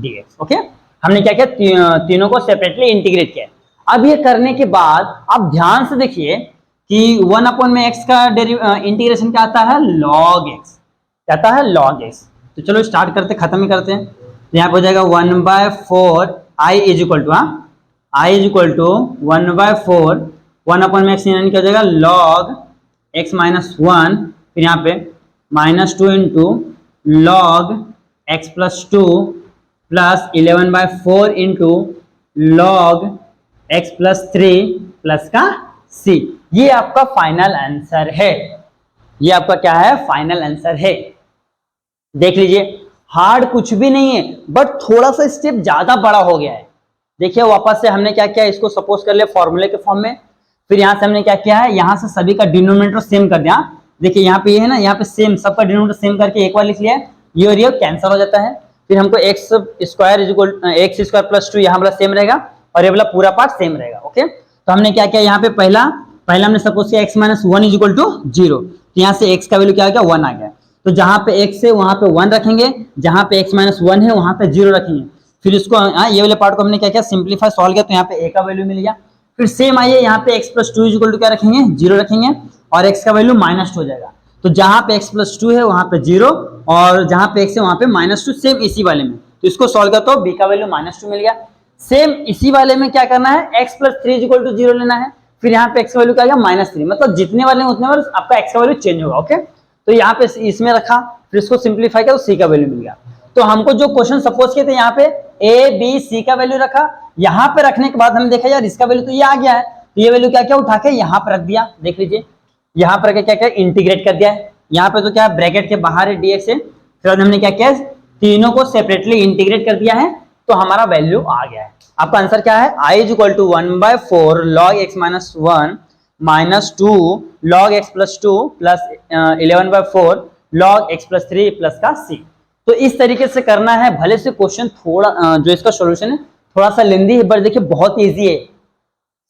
S1: dx। ओके, हमने क्या किया, तीनों को सेपरेटली इंटीग्रेट किया। अब ये करने के बाद आप ध्यान से देखिए कि 1 अपॉन में x का इंटीग्रेशन क्या आता है, log x, क्या आता है log x। तो चलो स्टार्ट करते, खत्म ही करते हैं। तो यहाँ पे हो जाएगा 1/4 i is equal to 1/4 1 upon में एक्स यानी क्या हो जाएगा log x माइनस 1, फिर यहाँ पे -2 into log x plus 2 plus 11/4 into log x plus 3 plus का c। ये आपका फाइनल आंसर है। ये आपका क्या है? फाइनल आंसर है। देख लीजिए, हार्ड कुछ भी नहीं है, बट थोड़ा सा स्टेप ज्यादा बड़ा हो गया है। देखिए वापस से हमने क्या किया, इसको सपोज कर लिया फॉर्मूले के फॉर्म में, फिर यहां से हमने क्या किया है, यहां से सभी का डिनोमिनेटर सेम कर दिया। देखिए यहाँ पे ये है ना, यहाँ पे सेम सबका डिनोमिनेटर सेम करके एक बार लिख लिया है, ये और ये कैंसिल हो जाता है। फिर हमको x square x square plus 2 यहाँ वाला सेम रहेगा और ये वाला पूरा पार्ट सेम रहेगा। ओके, तो हमने क्या किया, यहाँ पे पहला हमने सपोज किया x minus 1 is equal to 0, तो यहाँ से एक्स का वैल्यू क्या आ गया 1 आ गया। तो जहां पे x है वहां पे 1 रखेंगे, जहां पे x माइनस 1 है वहां पे 0 रखेंगे। फिर इसको ये वाले पार्ट को हमने क्या किया, सिंपलीफाई सॉल्व किया, तो यहाँ पे a का वैल्यू मिल गया। फिर सेम आइए यहाँ पे x plus 2 is equal to क्या रखेंगे 0 रखेंगे और x का वैल्यू -2 हो जाएगा। तो जहां पे x प्लस 2 है वहां पे 0 और जहां पे x है वहां पे -2, सेम इसी वाले में। तो इसको सॉल्व किया तो b का वैल्यू -2 मिल गया। सेम इसी वाले में क्या करना है, x plus 3 is equal to 0 लेना है। फिर यहाँ पे x का वैल्यू क्या आ गया -3, मतलब जितने वाले हैं उतने बार आपका x का वैल्यू चेंज होगा। ओके, तो यहाँ पे इसमें रखा, फिर इसको सिंपलीफाई किया तो c का वैल्यू मिल गया। तो हमको जो क्वेश्चन सपोज किए थे यहाँ पे a b c का वैल्यू रखा, यहाँ पे रखने के बाद हमने देखा यार इसका वैल्यू तो ये आ गया है, तो ये वैल्यू क्या क्या उठा के यहाँ पे रख दिया। देख लीजिए यहाँ पर क्या क्या इंटीग्रेट कर दिया है, यहाँ पे तो क्या ब्रैकेट के बाहर है dx है, फिर हमने क्या किया तीनों को सेपरेटली इंटीग्रेट कर दिया है, तो हमारा वैल्यू आ गया है। आपका आंसर क्या है, i is equal to 1/4 log x minus 1 -2 log x plus 2 plus 11/4 log x plus 3 plus का c। तो इस तरीके से करना है। भले से क्वेश्चन थोड़ा जो इसका सॉल्यूशन है थोड़ा सा लेंदी है, बट देखिए बहुत इजी है।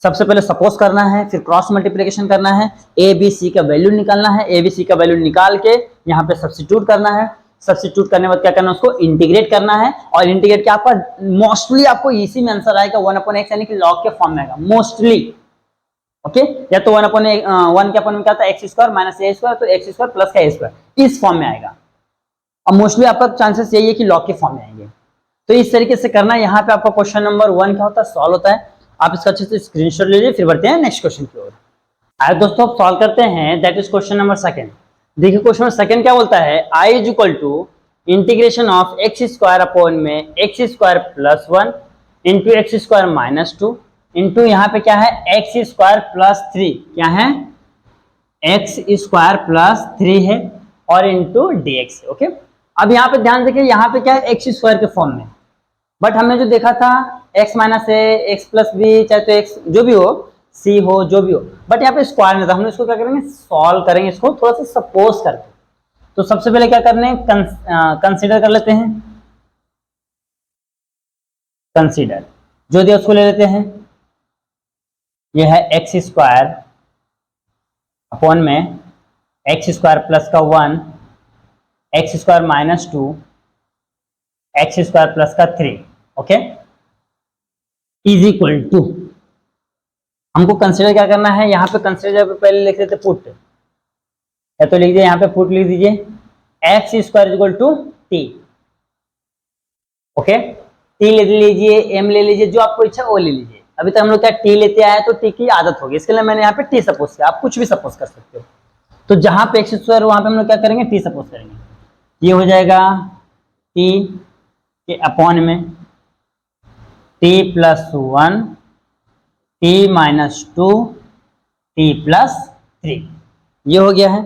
S1: सबसे पहले सपोज करना है, फिर क्रॉस मल्टीप्लिकेशन करना है, ए बी सी का वैल्यू निकालना है, ए बी सी का वैल्यू निकाल के यहाँ पे सब्स्टिट्यूट करना है। सब्स्टिट्यूट करने के बाद क्या करना है, उसको इंटीग्रेट करना है, और इंटीग्रेट के आपका मोस्टली आपको इसी में आंसर आएगा 1/x यानी कि लॉग के फॉर्म में आएगा मोस्टली। ओके, या तो 1 के अपन में क्या था x square minus a square, तो x स्क्वायर प्लस का a स्क्वायर इस फॉर्म में आएगा। और मोस्टली आपका चांसेस यही है कि लॉग के फॉर्म में आएंगे। तो इस तरीके से करना है। यहाँ पे आपका क्वेश्चन नंबर 1 क्या होता है, सॉल्व होता है। आप इसका अच्छे से स्क्रीनशॉट लीजिए, फिर बढ़ते हैं नेक्स्ट क्वेश्चन की ओर। आइए दोस्तों अब सॉल्व करते हैं, दैट इज क्वेश्चन नंबर 2। देखिए क्वेश्चन नंबर 2 क्या बोलता है, i is equal to integration of x square upon में x square plus 1 into x square minus 2 into यहाँ पे क्या है एक्स स्क्वायर प्लस 3, क्या है एक्स स्क्वायर प्लस 3 है और इंटू dx। ओके, अब यहाँ पे ध्यान देखिए, यहाँ पे क्या है एक्स स्क्वायर के फॉर्म में, बट हमने जो देखा था x minus a x plus B, चाहे तो x जो भी हो c हो जो भी हो, बट यहाँ पे स्क्वायर नहीं था। हमने इसको क्या करेंगे, सॉल्व करेंगे इसको थोड़ा सा सपोज करके। तो सबसे पहले क्या करने कंसीडर कर लेते हैं, कंसीडर जो दिया उसको ले लेते हैं। ये है एक्स स्क्वायर अपॉन में एक्स स्क्वायर प्लस का 1 x square minus 2 x square plus का 3। ओके, इज इक्वल टू हमको कंसीडर क्या करना है, यहाँ पे कंसीडर पहले लिख देते पुट, या तो लिख दीजिए यहाँ पे पुट लिख दीजिए x square equal to t. Okay, t ले लीजिए, एम ले लीजिए, जो आपको इच्छा वो ले लीजिए। अभी तक हम लोग क्या टी लेते आए तो टी की आदत होगी, इसके लिए मैंने यहाँ पे टी सपोज किया, आप कुछ भी सपोज कर सकते हो। तो जहां पे एक्स स्क्वायर वहां पे हम लोग क्या करेंगे, टी सपोज करेंगे। ये हो जाएगा टी के अपॉन में t plus 1 T minus 2 T plus 3, ये हो गया है।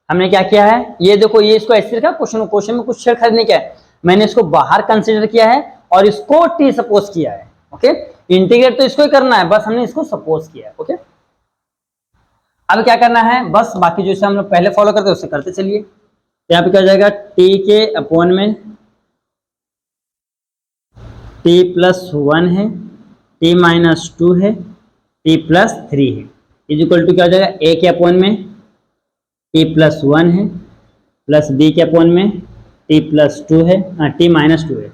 S1: हमने क्या किया है, ये देखो ये इसको ऐसे रखा, क्वेश्चन में कुछ छेड़छाड़ नहीं किया है, मैंने इसको बाहर कंसीडर किया है और इसको टी सपोज किया है। ओके, इंटीग्रेट तो इसको ही करना है, बस हमने इसको सपोज किया है। ओके, अब क्या करना है, बस बाकी जो हम लोग पहले फॉलो करते हैं उससे करते चलिए। तो यहाँ पे क्या हो जाएगा, टी के अपॉन में टी प्लस 1 है, टी माइनस 2 है, टी प्लस 3 है, इज इक्वल टू क्या हो जाएगा, ए के अपॉन में टी प्लस 1 है प्लस बी के अपॉन में टी प्लस 2 है, टी माइनस 2 है,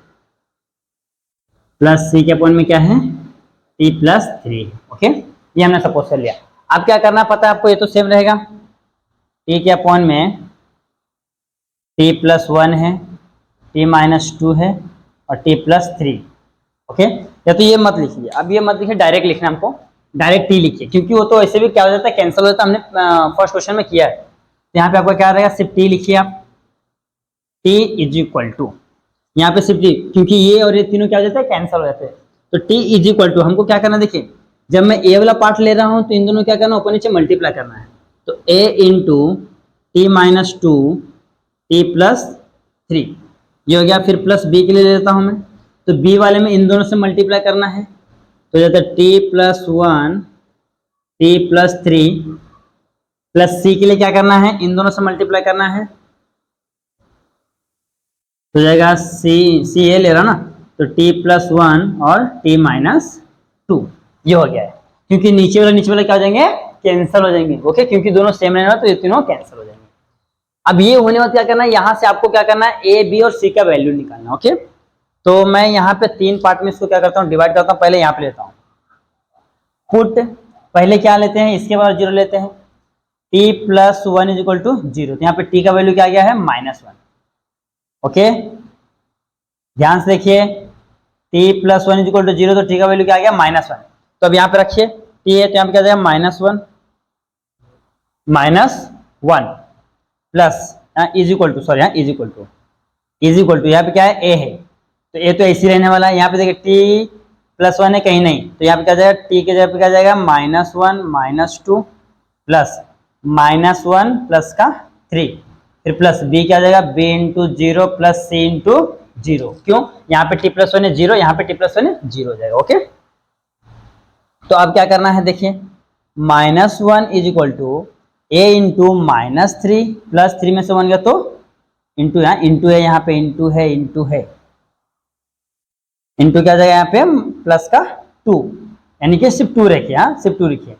S1: प्लस सी के अपॉन में क्या है टी प्लस 3 है। ओके, ये हमने सपोज कर लिया। अब क्या करना पता है आपको, ये तो सेम रहेगा, टी के अपॉन में टी प्लस 1 है, टी माइनस 2 है और टी प्लस 3। ओके, या तो ये मत लिखिए, अब ये मत लिखिए, डायरेक्ट लिखना हमको। डायरेक्ट टी लिखिए, क्योंकि वो तो ऐसे भी क्या हो जाता है, कैंसिल हो जाता है, हमने फर्स्ट क्वेश्चन में किया है। तो यहाँ पे आपका क्या रहेगा, सिर्फ टी लिखिए आप, टी इज इक्वल टू, यहाँ पे सिर्फ टी, क्योंकि ये और ये तीनों क्या हो जाते हैं, कैंसिल हो जाते हैं। तो टी इज इक्वल टू हमको क्या करना है, देखिए जब मैं ए वाला पार्ट ले रहा हूँ तो इन दोनों क्या करना है, ऊपर नीचे मल्टीप्लाई करना है। तो a into t minus two t plus three, ये हो गया। फिर प्लस बी के लिए ले लेता हूँ मैं, तो बी वाले में इन दोनों से मल्टीप्लाई करना है, तो जाता है t plus one t plus three, plus c के लिए क्या करना है, इन दोनों से मल्टीप्लाई करना है, तो जाएगा सी ए ले रहा ना, तो टी प्लस वन और टी माइनस टू, ये हो गया है। क्योंकि नीचे वाला क्या हो जाएंगे, कैंसिल हो जाएंगे। ओके, क्योंकि दोनों सेम रहने वाला, तो ये तीनों कैंसिल हो जाएंगे। अब ये होने बाद क्या करना है, यहां से आपको क्या करना है, ए बी और सी का वैल्यू निकालना। ओके, तो मैं यहाँ पे तीन पार्ट में इसको क्या करता हूँ, डिवाइड करता हूँ। पहले यहाँ पे लेता हूँ पुट, पहले क्या लेते हैं, इसके बाद जीरो लेते हैं, t plus one is equal to zero. तो यहाँ पे टी का वैल्यू क्या आ गया है, माइनस वन। ओके, ध्यान से देखिए, t plus one is equal to zero, तो टी का वैल्यू क्या आ गया, माइनस वन। तो अब यहाँ पे रखिए टी है, तो यहाँ पे क्या जाएगा, minus one plus is equal to, sorry is equal to यहाँ पे क्या है, ए है, तो ए तो ऐसी रहने वाला है। यहाँ पे देखिए टी प्लस वन है, कहीं नहीं, तो यहाँ पे क्या जाएगा, टी के जगह पे क्या जाएगा, minus one minus two plus minus one plus का थ्री, फिर प्लस बी क्या जाएगा, b into zero plus c into zero. क्यों, यहाँ पे टी प्लस वन है जीरो, यहाँ पे टी प्लस वन है जीरो हो जाएगा। ओके, तो अब क्या करना है, देखिए minus one is equal to a into minus three, plus three में से वन गया तो इंटू, यहाँ इंटू है, यहाँ पे इंटू है, इंटू है, इंटू क्या जाएगा, यहाँ पे प्लस का टू, यानी कि सिर्फ टू रखिए, हाँ सिर्फ टू लिखिए।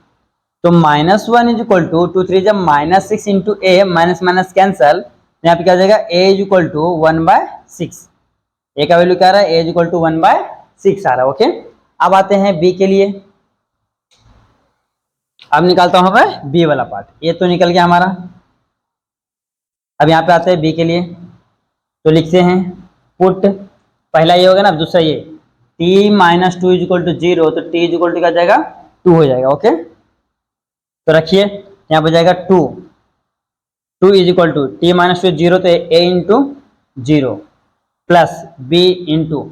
S1: तो minus one is equal to two three जब minus six into a, minus minus cancel, यहाँ पे क्या जाएगा, a is equal to one by six, a का वैल्यू क्या आ रहा है, a is equal to one by six आ रहा है। ओके, अब आते हैं बी के लिए, अब निकालता हूं मैं बी वाला पार्ट, ये तो निकल गया हमारा। अब यहाँ पे आते हैं बी के लिए, तो लिखते हैं पुट, पहला ये होगा ना, दूसरा ये t minus two is equal to zero, तो t इज इक्वल टू क्या जाएगा, टू हो जाएगा। ओके, तो रखिए यहाँ पे जाएगा two is equal to t minus two zero, तो a into zero plus b into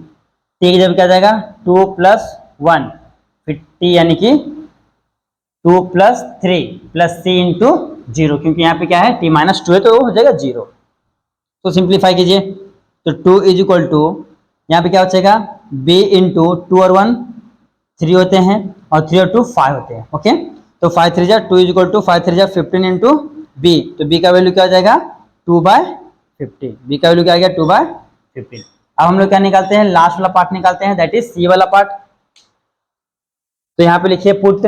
S1: t की जब क्या जाएगा, टू प्लस वन, फिर टी यानी कि two plus three plus c into zero, क्योंकि यहाँ पे क्या है, टी माइनस टू है तो हो जाएगा जीरो। तो सिंप्लीफाई कीजिए, तो टू इज इक्वल टू यहाँ पे क्या हो जाएगा, बी इंटू टू और वन थ्री होते हैं, और थ्री और टू फाइव होते हैं। ओके, तो फाइव थ्री जा two is equal to five three जा फिफ्टीन इंटू बी, तो बी का वैल्यू क्या हो जाएगा, टू बाय फिफ्टीन, बी का वैल्यू क्या आ गया, टू बाय फिफ्टीन। अब हम लोग क्या निकालते हैं, लास्ट वाला पार्ट निकालते हैं, दैट इज सी वाला पार्ट। तो यहाँ पे लिखिए पुट,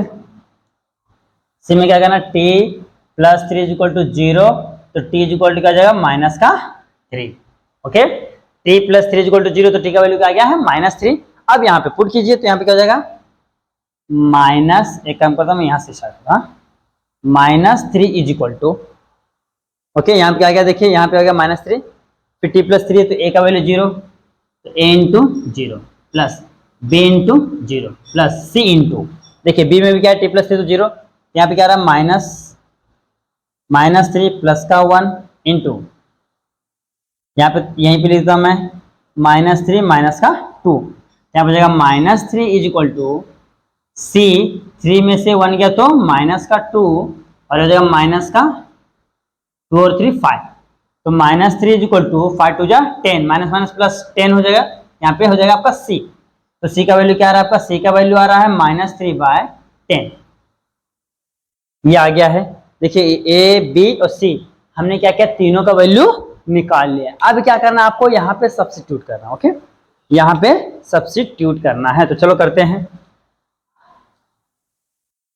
S1: सी में क्या करना, t plus three is equal to zero, तो टी इज इक्वल टू क्या जाएगा, माइनस का three. Okay, t plus three is equal to zero, तो टी का वैल्यू क्या आ गया है, माइनस थ्री। अब यहाँ पे पुट कीजिए, तो यहाँ पे क्या हो जाएगा, माइनस, एक काम करता हूँ मैं यहाँ से स्टार्ट होगा, minus three is equal to, okay यहाँ पे क्या गया, देखिए यहाँ पे आ गया माइनस थ्री, फिर टी प्लस थ्री है तो ए का वैल्यू जीरो, तो a into zero plus b into zero plus c into, देखिए बी में भी क्या है, टी प्लस थ्री तो जीरो, यहाँ पे क्या आ रहा है, माइनस थ्री प्लस का वन इंटू, यहाँ पे यहीं पे लिखता हूँ मैं माइनस थ्री माइनस का टू, यहाँ पे जाएगा minus three is equal to c, three में से वन गया तो माइनस का टू, और हो जाएगा माइनस का टू और थ्री फाइव, तो minus three is equal to five two जा ten, minus minus plus ten हो जाएगा, यहाँ पे हो जाएगा आपका सी। तो सी का वैल्यू क्या आ रहा है आपका, सी का वैल्यू आ रहा है माइनस थ्री बाय टेन, ये आ गया है। देखिए ए बी और सी हमने क्या किया, तीनों का वैल्यू निकाल लिया। अब क्या करना है आपको, यहाँ पे सब्स्टिट्यूट करना। ओके, यहाँ पे सब्स्टिट्यूट करना है, तो चलो करते हैं।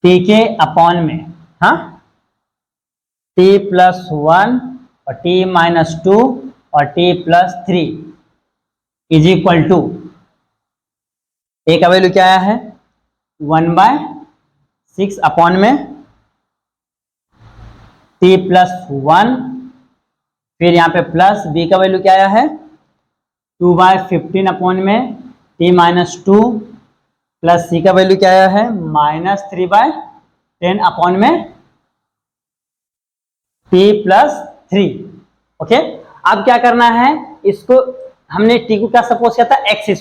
S1: टी के अपॉन में, हाँ टी प्लस वन और टी माइनस टू और t plus three is equal to, a का वैल्यू क्या आया है, वन बाय सिक्स अपॉन में टी प्लस वन, फिर यहाँ पे प्लस बी का वैल्यू क्या आया है, टू बाय फिफ्टीन अपॉन में टी माइनस टू, प्लस सी का वैल्यू क्या आया है -3/10 अपॉन में t प्लस 3। ओके, अब क्या करना है, इसको हमने t को क्या सपोज किया था x²,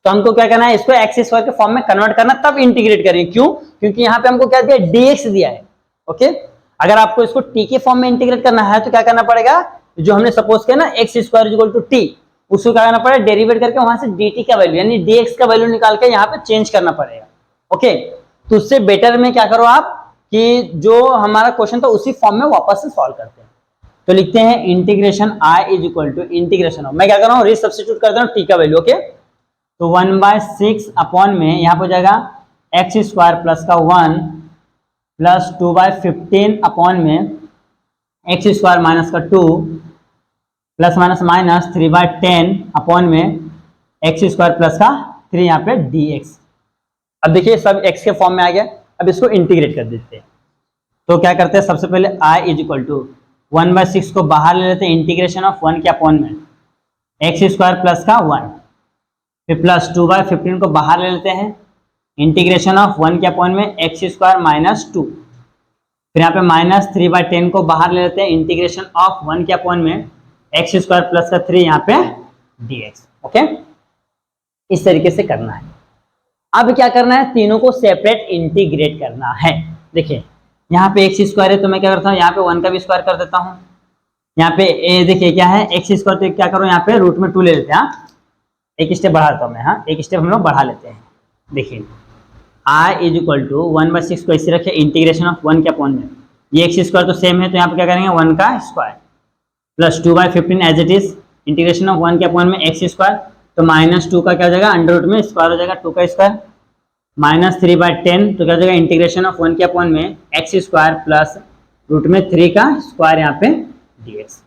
S1: तो हमको क्या करना है, इसको x² के फॉर्म में कन्वर्ट करना, तब इंटीग्रेट करेंगे। क्यों? क्योंकि यहाँ पे हमको क्या दिया, dx दिया है। ओके, अगर आपको इसको t के फॉर्म में इंटीग्रेट करना है तो क्या करना पड़ेगा, जो हमने सपोज किया ना x² = t, उसको क्या करना पड़ेगा, डेरिवेट करके वहां से dt का वैल्यू यानी dx का वैल्यू निकाल के यहाँ पे चेंज करना पड़ेगा। ओके, तो उससे बेटर में क्या करो आप कि जो हमारा क्वेश्चन था उसी फॉर्म में वापस से सॉल्व करते हैं। तो लिखते हैं इंटीग्रेशन i = इंटीग्रेशन ऑफ, मैं क्या कर रहा हूँ, री सब्स्टिट्यूट कर दे रहा हूँ t का वैल्यू। ओके, तो 1/6 अपॉन में यहाँ पे हो जाएगा x² प्लस का 1 प्लस 2/15 अपॉन में x² माइनस का 2 प्लस माइनस माइनस 3/10 अपॉन में x² प्लस का 3 यहाँ पे dx। अब देखिए सब x के फॉर्म में आ गया, अब इसको इंटीग्रेट कर देते हैं। तो क्या करते हैं, सबसे पहले i = 1/6 को बाहर ले लेते हैं, इंटीग्रेशन ऑफ 1 के अपॉन में x² प्लस का 1, फिर प्लस 2/15 को बाहर ले लेते हैं, इंटीग्रेशन ऑफ 1 के अपॉन में x² माइनस 2, फिर यहाँ पे माइनस 3/10 को बाहर ले लेते हैं, इंटीग्रेशन ऑफ 1 के अपॉन में x² प्लस का 3 यहाँ पे dx। ओके, इस तरीके से करना है। अब क्या करना है, तीनों को सेपरेट इंटीग्रेट करना है। देखिए यहाँ पे x² है तो मैं क्या करता हूँ, यहाँ पे 1 का भी स्क्वायर कर देता हूँ। यहाँ पे देखिए क्या है x², तो क्या करो यहाँ पे रूट में 2 ले लेते हैं। एक स्टेप बढ़ा देता हूँ मैं, हाँ एक स्टेप हम लोग बढ़ा लेते हैं। देखिए i = 1/6 को ऐसे रखे, इंटीग्रेशन ऑफ 1 के अपॉन में ये x² तो सेम है, तो यहाँ पे क्या करेंगे 1 का square plus 2/15 as it is, integration of 1 के अपॉन में x², तो -2 का क्या हो जाएगा, अंडर रूट में स्क्वायर हो जाएगा 2 का स्क्वायर, माइनस 3/10 तो क्या हो जाएगा, इंटीग्रेशन ऑफ 1 के अपॉन में x² प्लस रूट में 3 का स्क्वायर यहाँ पे dx।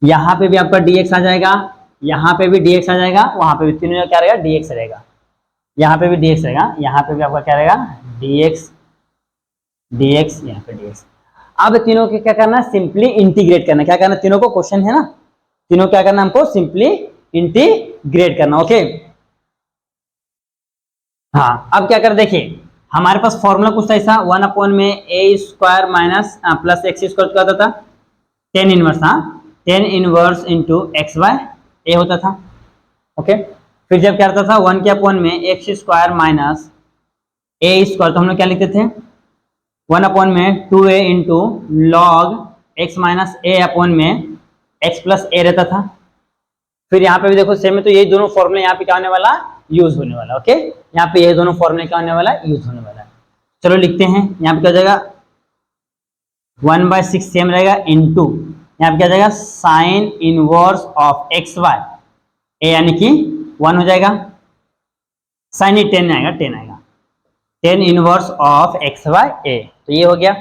S1: यहाँ पे भी आपका dx आ जाएगा, यहाँ पे भी dx आ जाएगा, वहां पे भी तीनों क्या रहेगा, dx रहेगा, यहाँ पे भी dx रहेगा, यहाँ पे भी आपका क्या रहेगा dx dx, यहाँ पे dx। अब तीनों के क्या करना है, सिंपली इंटीग्रेट करना। क्या करना, तीनों को क्वेश्चन है ना, तीनों क्या करना हमको, सिंपली इंटीग्रेट करना। ओके, हाँ अब क्या कर, देखिए हमारे पास फॉर्मूला कुछ ऐसा 1 अपॉन में a² माइनस प्लस x² क्या होता था, tan इनवर्स, हाँ tan इनवर्स इंटू x/a होता था। ओके, फिर जब क्या होता था 1 के अपॉन में x² माइनस a², तो हम लोग क्या लिखते थे 1 अपॉन में 2a into log x minus a upon में x प्लस a रहता था। फिर यहाँ पे भी देखो सेम है, तो यही दोनों फॉर्मूले यहाँ पे क्या होने वाला, यूज होने वाला। ओके, यहाँ पे ये दोनों फॉर्मूले क्या होने वाला, यूज होने वाला है। चलो लिखते हैं, यहाँ पे क्या हो जाएगा 1/6 सेम रहेगा इंटू यहाँ पे क्या जाएगा साइन इनवर्स ऑफ x/a, यानी कि 1 हो जाएगा, साइन ही 10 आएगा, 10 आएगा, tan इनवर्स ऑफ x/a, तो ये हो गया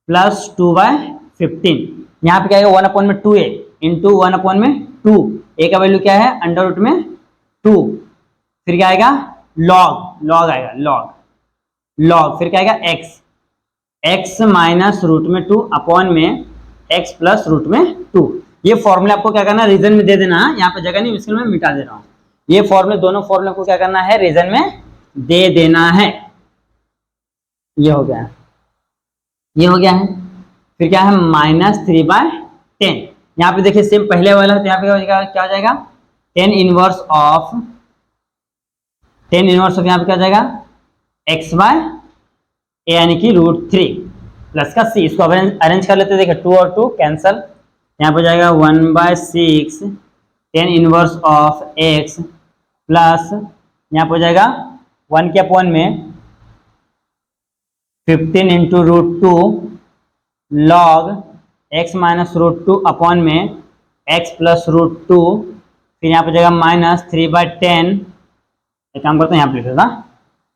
S1: प्लस 2/15। यहाँ पे क्या आएगा 1 अपॉन में 2a इंटू 1 अपॉन में 2, a का वैल्यू क्या है अंडर रूट में 2, फिर क्या आएगा लॉग आएगा, लॉग फिर क्या आएगा x माइनस रूट में 2 अपॉन में x प्लस रूट में 2। ये फॉर्मूला आपको क्या करना है, रीजन में दे देना, यहाँ पे जगह नहीं, इसके मैं मिटा दे रहा हूँ। ये फॉर्मूले दोनों फॉर्मूले को क्या करना है, रीजन में दे देना है। ये हो गया, ये हो गया है। फिर क्या है -3/10, यहाँ पे देखिए सेम पहले वाला है, तो यहाँ पे क्या हो जाएगा tan इनवर्स ऑफ यहाँ पे क्या हो जाएगा x/a, यानी कि √3 प्लस का c। इसको अरेंज कर लेते हैं, देखिए 2 और 2 कैंसल, यहाँ पे जाएगा 1/6 tan inverse of x plus यहाँ पे हो जाएगा 1 के अपॉन में 15 into √2 log x minus √2 upon में x प्लस √2, फिर यहाँ पे जाएगा -3/10, एक काम करते हैं यहाँ पे लिख देता,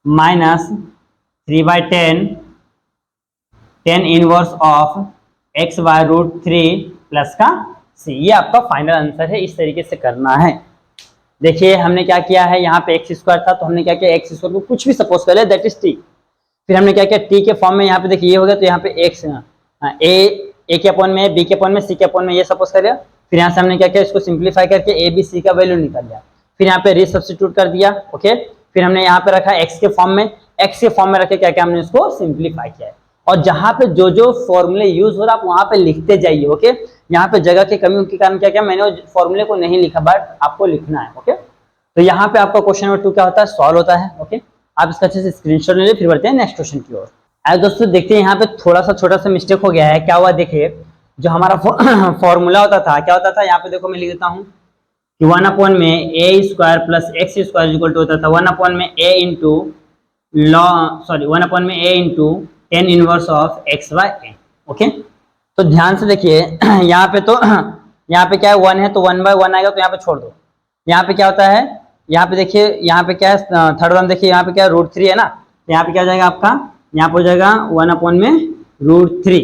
S1: -3/10 tan inverse of x/√3 plus का c। ये आपका फाइनल आंसर है, इस तरीके से करना है। देखिए हमने क्या किया है, यहाँ पे x² था, तो हमने क्या किया x² को कुछ भी सपोज कर लिया, दैट इज t। फिर हमने क्या किया t के फॉर्म में, यहाँ पे देखिए ये हो गया, तो यहाँ पे x a के अपॉन में, b के अपॉन में, c के अपॉन में, ये सपोज कर लिया। फिर यहाँ से हमने क्या किया, इसको सिंप्लीफाई करके a b c का वैल्यू निकाल लिया, फिर यहाँ पे री सब्स्टिट्यूट कर दिया। ओके, फिर हमने यहाँ पे रखा एक्स के फॉर्म में, एक्स के फॉर्म में रखे क्या क्या हमने इसको सिंप्लीफाई किया है। और जहां पे जो जो फॉर्मूले यूज हो रहा है आप वहां पे लिखते जाइए। ओके, यहाँ पे जगह की कमी के कारण क्या क्या मैंने फॉर्मूले को नहीं लिखा, बट आपको लिखना है। ओके, तो यहाँ पे आपका क्वेश्चन नंबर 2 क्या होता है, सॉल्व होता है। ओके, आप इसका अच्छे से स्क्रीनशॉट ले लीजिए, फिर बढ़ते हैं नेक्स्ट क्वेश्चन की ओर। आज दोस्तों देखते हैं यहाँ पे थोड़ा सा छोटा सा मिस्टेक हो गया है। क्या हुआ देखिए, जो हमारा फॉर्मूला होता था, क्या होता था, यहाँ पे देखो मैं लिख देता हूँ कि 1 में a square plus x square equal to होता था 1 में ए इंटू सॉरी 1 में a into tan inverse of x by a. Okay, तो ध्यान से देखिए यहाँ पे तो यहाँ पे क्या है 1 है तो 1/1 आएगा, तो यहाँ पे छोड़ दो। यहाँ पे क्या होता है, यहाँ पे देखिए यहाँ पे क्या है थर्ड वन, देखिए यहाँ पे क्या है √3 है ना, तो यहाँ पे क्या हो जाएगा आपका, यहाँ पे हो जाएगा 1 में √3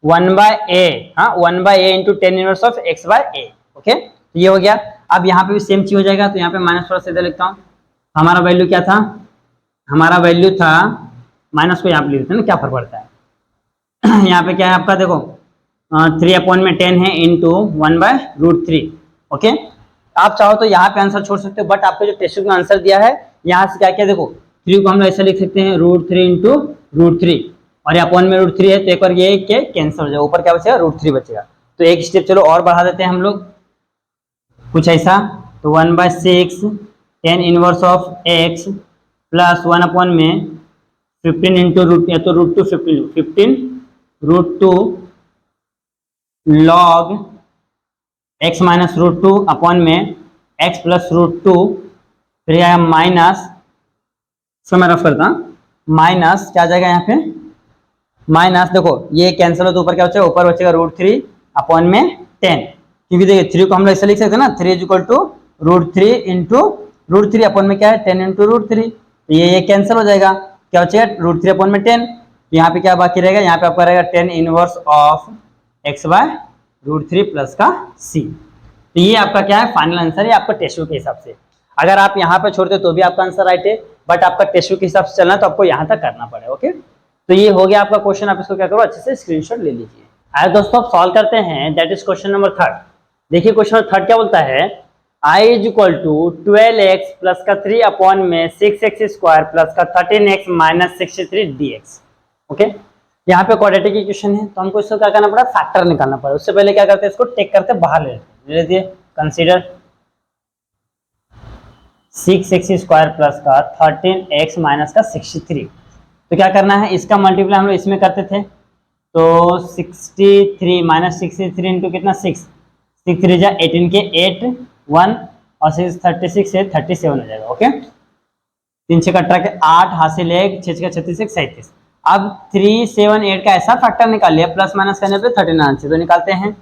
S1: 1/a, हाँ 1/a into tan inverse of x by a. Okay, तो ये हो गया। अब यहाँ पे भी सेम चीज हो जाएगा, तो यहाँ पे माइनस थोड़ा सीधा लिखता हूँ। हमारा वैल्यू क्या था, हमारा वैल्यू था माइनस को यहाँ पे लिख देते हैं ना, क्या फर्क पड़ता है। यहाँ पे क्या है आपका देखो 3/10 है इंटू 1/√3। ओके, आप चाहो तो यहाँ पे आंसर छोड़ सकते हो, बट आपको जो टेस्ट बुक में आंसर दिया है यहाँ से क्या क्या देखो 3 को हम लोग ऐसे लिख सकते हैं √3 इंटू √3, और यहाँ अपॉन में √3 है तो एक बार ये के कैंसिल हो जाएगा, ऊपर क्या बचेगा √3 बचेगा। तो एक स्टेप चलो और बढ़ा देते हैं हम लोग कुछ ऐसा, तो 1/6 ten inverse of x plus 1 में 15 इंटू रूट या तो √2 15 √2 लॉग x माइनस √2 अपॉन में x प्लस √2, फिर आया माइनस, इसको मैं रफ करता माइनस क्या आ जाएगा यहाँ पे माइनस, देखो ये कैंसिल हो तो ऊपर क्या बचेगा, ऊपर बचेगा √3 अपॉन में 10, क्योंकि देखिए 3 को हम लोग ऐसे लिख सकते हैं ना 3 इक्वल टू √3 इंटू √3 अपॉन में क्या है 10 इंटू √3, तो ये कैंसिल हो जाएगा, क्या बचेगा √3 अपॉन में 10। यहाँ पे क्या बाकी रहेगा, यहाँ पे आपका रहेगा 10 inverse of x by √3 plus का c। तो ये आपका क्या है फाइनल आंसर है आपका टेस्ट बुक के हिसाब से। अगर आप यहाँ पे छोड़ते तो भी आपका आंसर राइट है, बट आपका टेस्ट बुक के हिसाब से चलना तो आपको यहाँ तक करना पड़ेगा। ओके, तो ये हो गया आपका क्वेश्चन, आप इसको क्या करो अच्छे से स्क्रीनशॉट ले लीजिए। आइए दोस्तों आप सॉल्व करते हैं, दैट इज क्वेश्चन नंबर 3। देखिए क्वेश्चन नंबर 3 क्या बोलता है, i is equal to 12x plus का 3 अपॉन में 6x स्क्वायर प्लस का 13x माइनस 63 dx। ओके, यहाँ पे क्वाड्रेटिक इक्वेशन है तो हमको इसको क्या करना पड़ा, फैक्टर निकालना पड़ा। उससे पहले क्या करते हैं, इसको टेक करते बाहर ले लेते हैं। कंसीडर 6x स्क्वायर प्लस का 13x माइनस का 63, तो क्या करना है, इसका मल्टीप्लाई हम लोग इसमें करते थे, तो 63 माइनस 63 इंटू कितना 6 3 जा 18 के 8 1 और 6 36 से 37 हो जाएगा। ओके, 3 6 कटरा के 8 हासिल 1 6 का 36 37। अब 3 7 8 का ऐसा फैक्टर निकाल लिया, प्लस माइनस करने पे 39 आंसर तो निकालते हैं।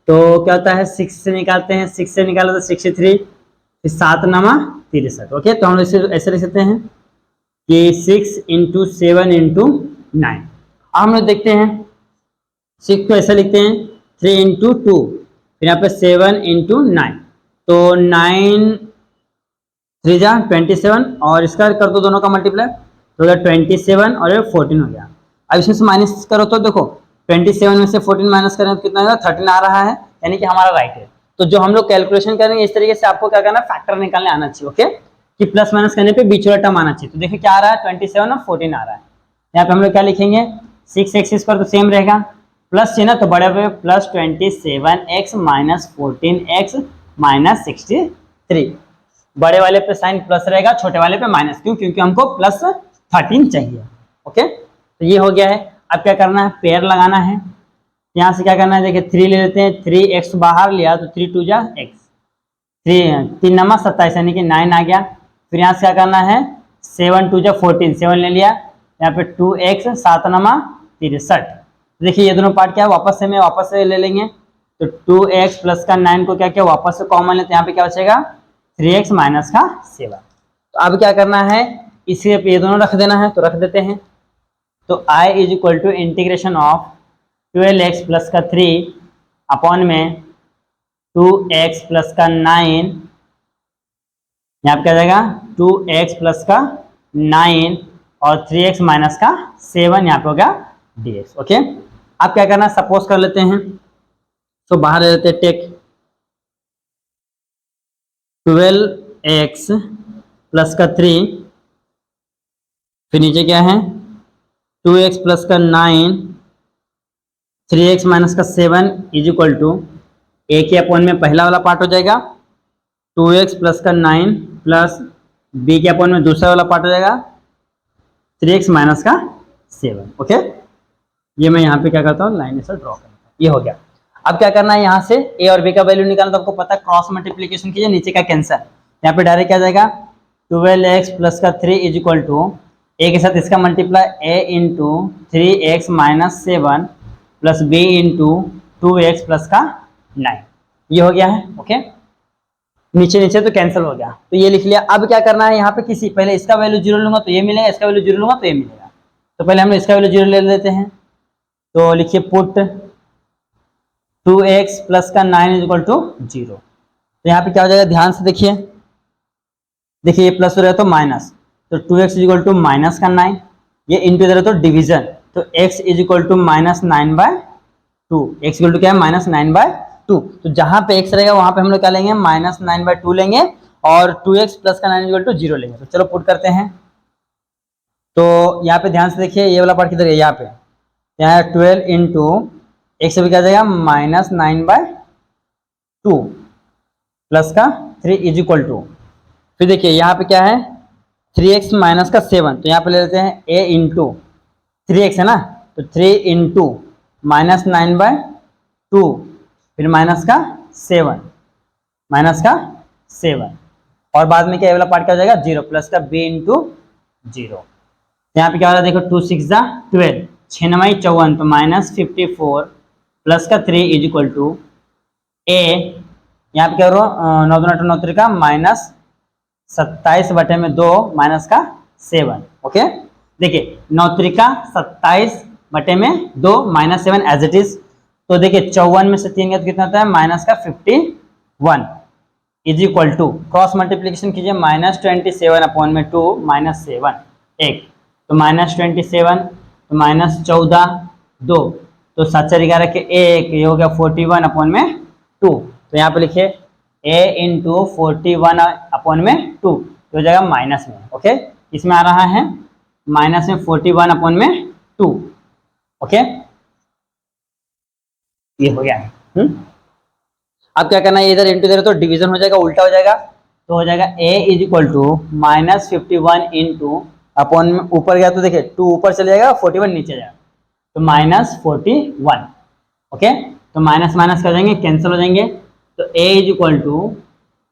S1: तो क्या होता है 6 से निकालते हैं, 6 से निकाला तो 63, फिर 7 नमा 63। ओके, तो हम इसे ऐसे लिख सकते हैं कि 6 इंटू 7 इंटू 9। हम लोग देखते हैं 6 को ऐसे लिखते हैं 3 इंटू 2, फिर यहाँ पे 7 इंटू 9, तो 9 3 जा 27 और इसका कर दो दोनों का मल्टीप्लाई, तो 27 और 14 हो गया। अब इसमें से माइनस करो तो देखो 27 में से 14 माइनस करें तो कितना होगा 13 आ रहा है, यानी कि हमारा राइट है। तो जो हम लोग कैलकुलेशन करेंगे इस तरीके से आपको क्या करना है, फैक्टर निकालने आना चाहिए। ओके, कि प्लस माइनस करने पे बीच वाला टर्म आना चाहिए। तो देखिए क्या आ रहा है 27 और 14 आ रहा है। यहाँ पे हम लोग क्या लिखेंगे 6x स्क्वायर तो सेम रहेगा, प्लस चाहिए ना तो बड़े पे plus 27x minus 14x minus 63, बड़े वाले पे साइन प्लस रहेगा, छोटे वाले पे माइनस, क्यों, क्योंकि हमको प्लस 13 चाहिए। ओके, तो ये हो गया है। अब क्या करना है, पेयर लगाना है। यहाँ से क्या करना है, देखिए 3 ले लेते हैं, 3x बाहर लिया तो 3 2 जा x, 3 नमा 27 यानी कि 9 आ गया। फिर यहाँ से क्या करना है 7 2 जा 14, 7 ले लिया, यहाँ पे 2x 7 नमा 63। देखिए ये दोनों पार्ट क्या है, वापस से ले लेंगे, तो 2x प्लस का 9 को क्या किया वापस से कॉमन लेते हैं, यहाँ पे क्या बचेगा 3x माइनस का 7। तो अब क्या करना है, इसे ये दोनों रख देना है, तो रख देते हैं। तो i is equal to integration of 12x plus का 3 अपॉन में 2x प्लस का 9, यहाँ पे क्या जाएगा 2x प्लस का 9 और 3x माइनस का 7, यहाँ पे हो गया dx। ओके, अब क्या करना है, सपोज कर लेते हैं, तो बाहर ले लेते हैं टेक 12x प्लस का 3, फिर नीचे क्या है 2x प्लस का 9, 3x माइनस का 7 इज इक्वल टू a के अपॉन में पहला वाला पार्ट हो जाएगा 2x प्लस का 9 प्लस b के अपॉन में दूसरा वाला पार्ट हो जाएगा 3x माइनस का 7। ओके, ये मैं यहाँ पे क्या करता हूँ, लाइन से ड्रॉ करता हूँ। ये हो गया। अब क्या करना है, यहाँ से a और b का वैल्यू निकालना, तो आपको पता है क्रॉस मल्टीप्लीकेशन कीजिए, नीचे का कैंसर, यहाँ पे डायरेक्ट क्या जाएगा 12x प्लस का 3 इज इक्वल टू a के साथ इसका multiply a into 3x minus 7 plus b into 2x plus का 9। ये हो गया है। ओके, नीचे नीचे तो कैंसिल हो गया, तो ये लिख लिया। अब क्या करना है, यहाँ पे किसी पहले इसका वैल्यू 0 लूंगा तो ये मिलेगा, इसका वैल्यू 0 लूंगा तो ये मिलेगा। तो पहले हम इसका वैल्यू 0 ले लेते हैं, तो लिखिए पुट 2x प्लस का 9 इज इक्वल टू 0। तो यहाँ पे क्या हो जाएगा, ध्यान से देखिए, देखिए ये प्लस हो रहा है तो माइनस, तो 2x is equal to minus का 9, ये इंटू इधर है तो डिवीजन, तो x is equal to minus 9/2। x equal to क्या है, माइनस 9/2। तो जहां पे x रहेगा वहां पे हम लोग क्या लेंगे, माइनस 9/2 लेंगे, और 2x प्लस का 9 इज इक्वल टू 0 लेंगे। तो चलो पुट करते हैं। तो यहाँ पे ध्यान से देखिए, ये वाला पार्ट किधर है, यहाँ पे, यहाँ 12 इंटू x भी क्या जाएगा माइनस 9/2 प्लस का 3 इज इक्वल टू, फिर देखिए यहाँ पे क्या है 3x माइनस का 7, तो यहाँ पे ले लेते हैं a इंटू 3x है ना, तो 3 इंटू माइनस 9/2 फिर माइनस का 7, और बाद में क्या वाला पार्ट क्या हो जाएगा 0 प्लस का b इंटू 0। यहाँ पे क्या हो रहा है देखो 2 6 12, 6 9 54, तो माइनस 54 प्लस का 3 इज इक्वल टू a, यहाँ पे क्या हो रहा है 9 2 9 3 का माइनस 27/2 माइनस का 7। ओके, देखिए 9 3 का 27/2 माइनस 7 एज इट इज। तो देखिए 54 में से 3 गया तो कितना होता है, माइनस का 51 is equal to, cross multiplication कीजिए, माइनस 27/2 माइनस 7 1, तो माइनस 27, तो माइनस 14 2, तो 7 4 11 के 1, ये हो गया 41/2। तो यहाँ पे लिखिए a इंटू 41/2, तो हो जाएगा माइनस में। ओके, इसमें आ रहा है माइनस में 41/2। ओके, ये हो गया। अब क्या करना है, इधर इंटू इधर तो डिवीजन हो जाएगा, उल्टा हो जाएगा, तो हो जाएगा a is equal to minus 51 into upon में ऊपर गया तो देखिए 2 ऊपर चले जाएगा, 41 नीचे जाएगा, तो माइनस 41। ओके, तो माइनस माइनस कर जाएंगे, कैंसिल हो जाएंगे, तो a इज इक्वल टू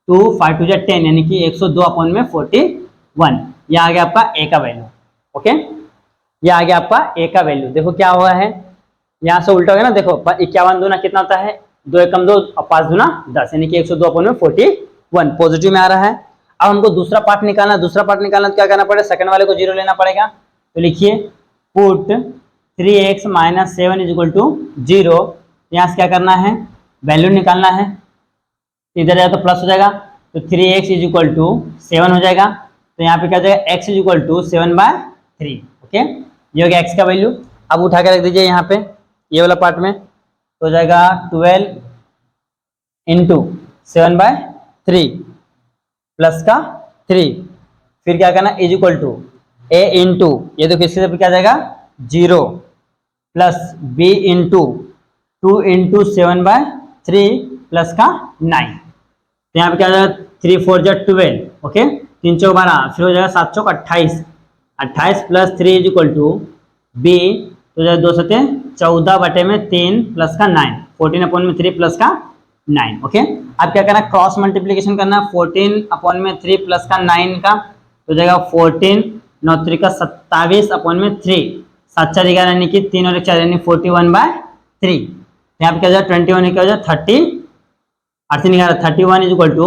S1: 2 5 2 10, यानी कि 102/41। यह आ गया आपका a का वैल्यू। ओके, यह आ गया आपका a का वैल्यू। देखो क्या हुआ है, यहाँ से उल्टा हो गया ना, देखो 51 दूना कितना होता है, 2 एकम 2 और 5 दूना 10, यानी कि 102/41 पॉजिटिव में आ रहा है। अब हमको दूसरा पार्ट निकालना, दूसरा पार्ट निकालना तो क्या करना पड़ेगा, सेकंड वाले को 0 लेना पड़ेगा। तो लिखिए put 3x minus 7 is equal to 0। यहाँ से क्या करना है, वैल्यू निकालना है, इधर जाए तो प्लस हो जाएगा, तो 3x इज इक्वल टू 7 हो जाएगा, तो यहाँ पे क्या हो जाएगा x is equal to 7/3। Okay, ये हो गया x का वैल्यू। अब उठा के रख दीजिए यहाँ पे ये वाला पार्ट में, तो हो जाएगा 12 इंटू 7/3 प्लस का 3, फिर क्या करना is equal to a into, ये देखो इसके क्या जाएगा 0 plus b into 2 into 7/3 plus का 9, तो यहाँ पे क्या हो जाएगा 3 4 12, ओके 3 चौक 12, फिर हो जाएगा 7 चौक 28, 28 plus 3 is equal to b, तो जाएगा 2 7 14/3 प्लस का 9, 14/3 प्लस का 9। ओके, अब क्या करना है, क्रॉस मल्टीप्लीकेशन करना है 14/3 प्लस का 9 का, तो जाएगा 14 9 3 का 27/3, 7 4 11 यानी कि 3 और 1 4 यानी 41/3। यहाँ पे क्या हो जाएगा 21 क्या हो जाएगा 30, 8 3 11 31 इज इक्वल टू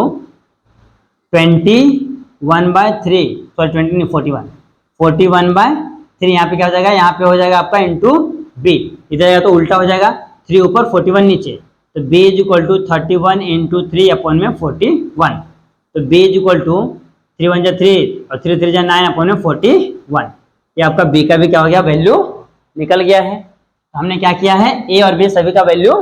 S1: 21/3, सॉरी 20 नहीं 41/3। यहाँ पे क्या हो जाएगा, यहाँ पे हो जाएगा आपका इंटू बी, इधर जाएगा तो उल्टा हो जाएगा, 3 ऊपर 41 नीचे, तो b is equal to 31 into 3/41, तो b इज इक्वल टू 3 1 3 और 3 3 9/41। ये आपका b का भी क्या हो गया, वैल्यू निकल गया है। हमने क्या किया है, a और b सभी का वैल्यू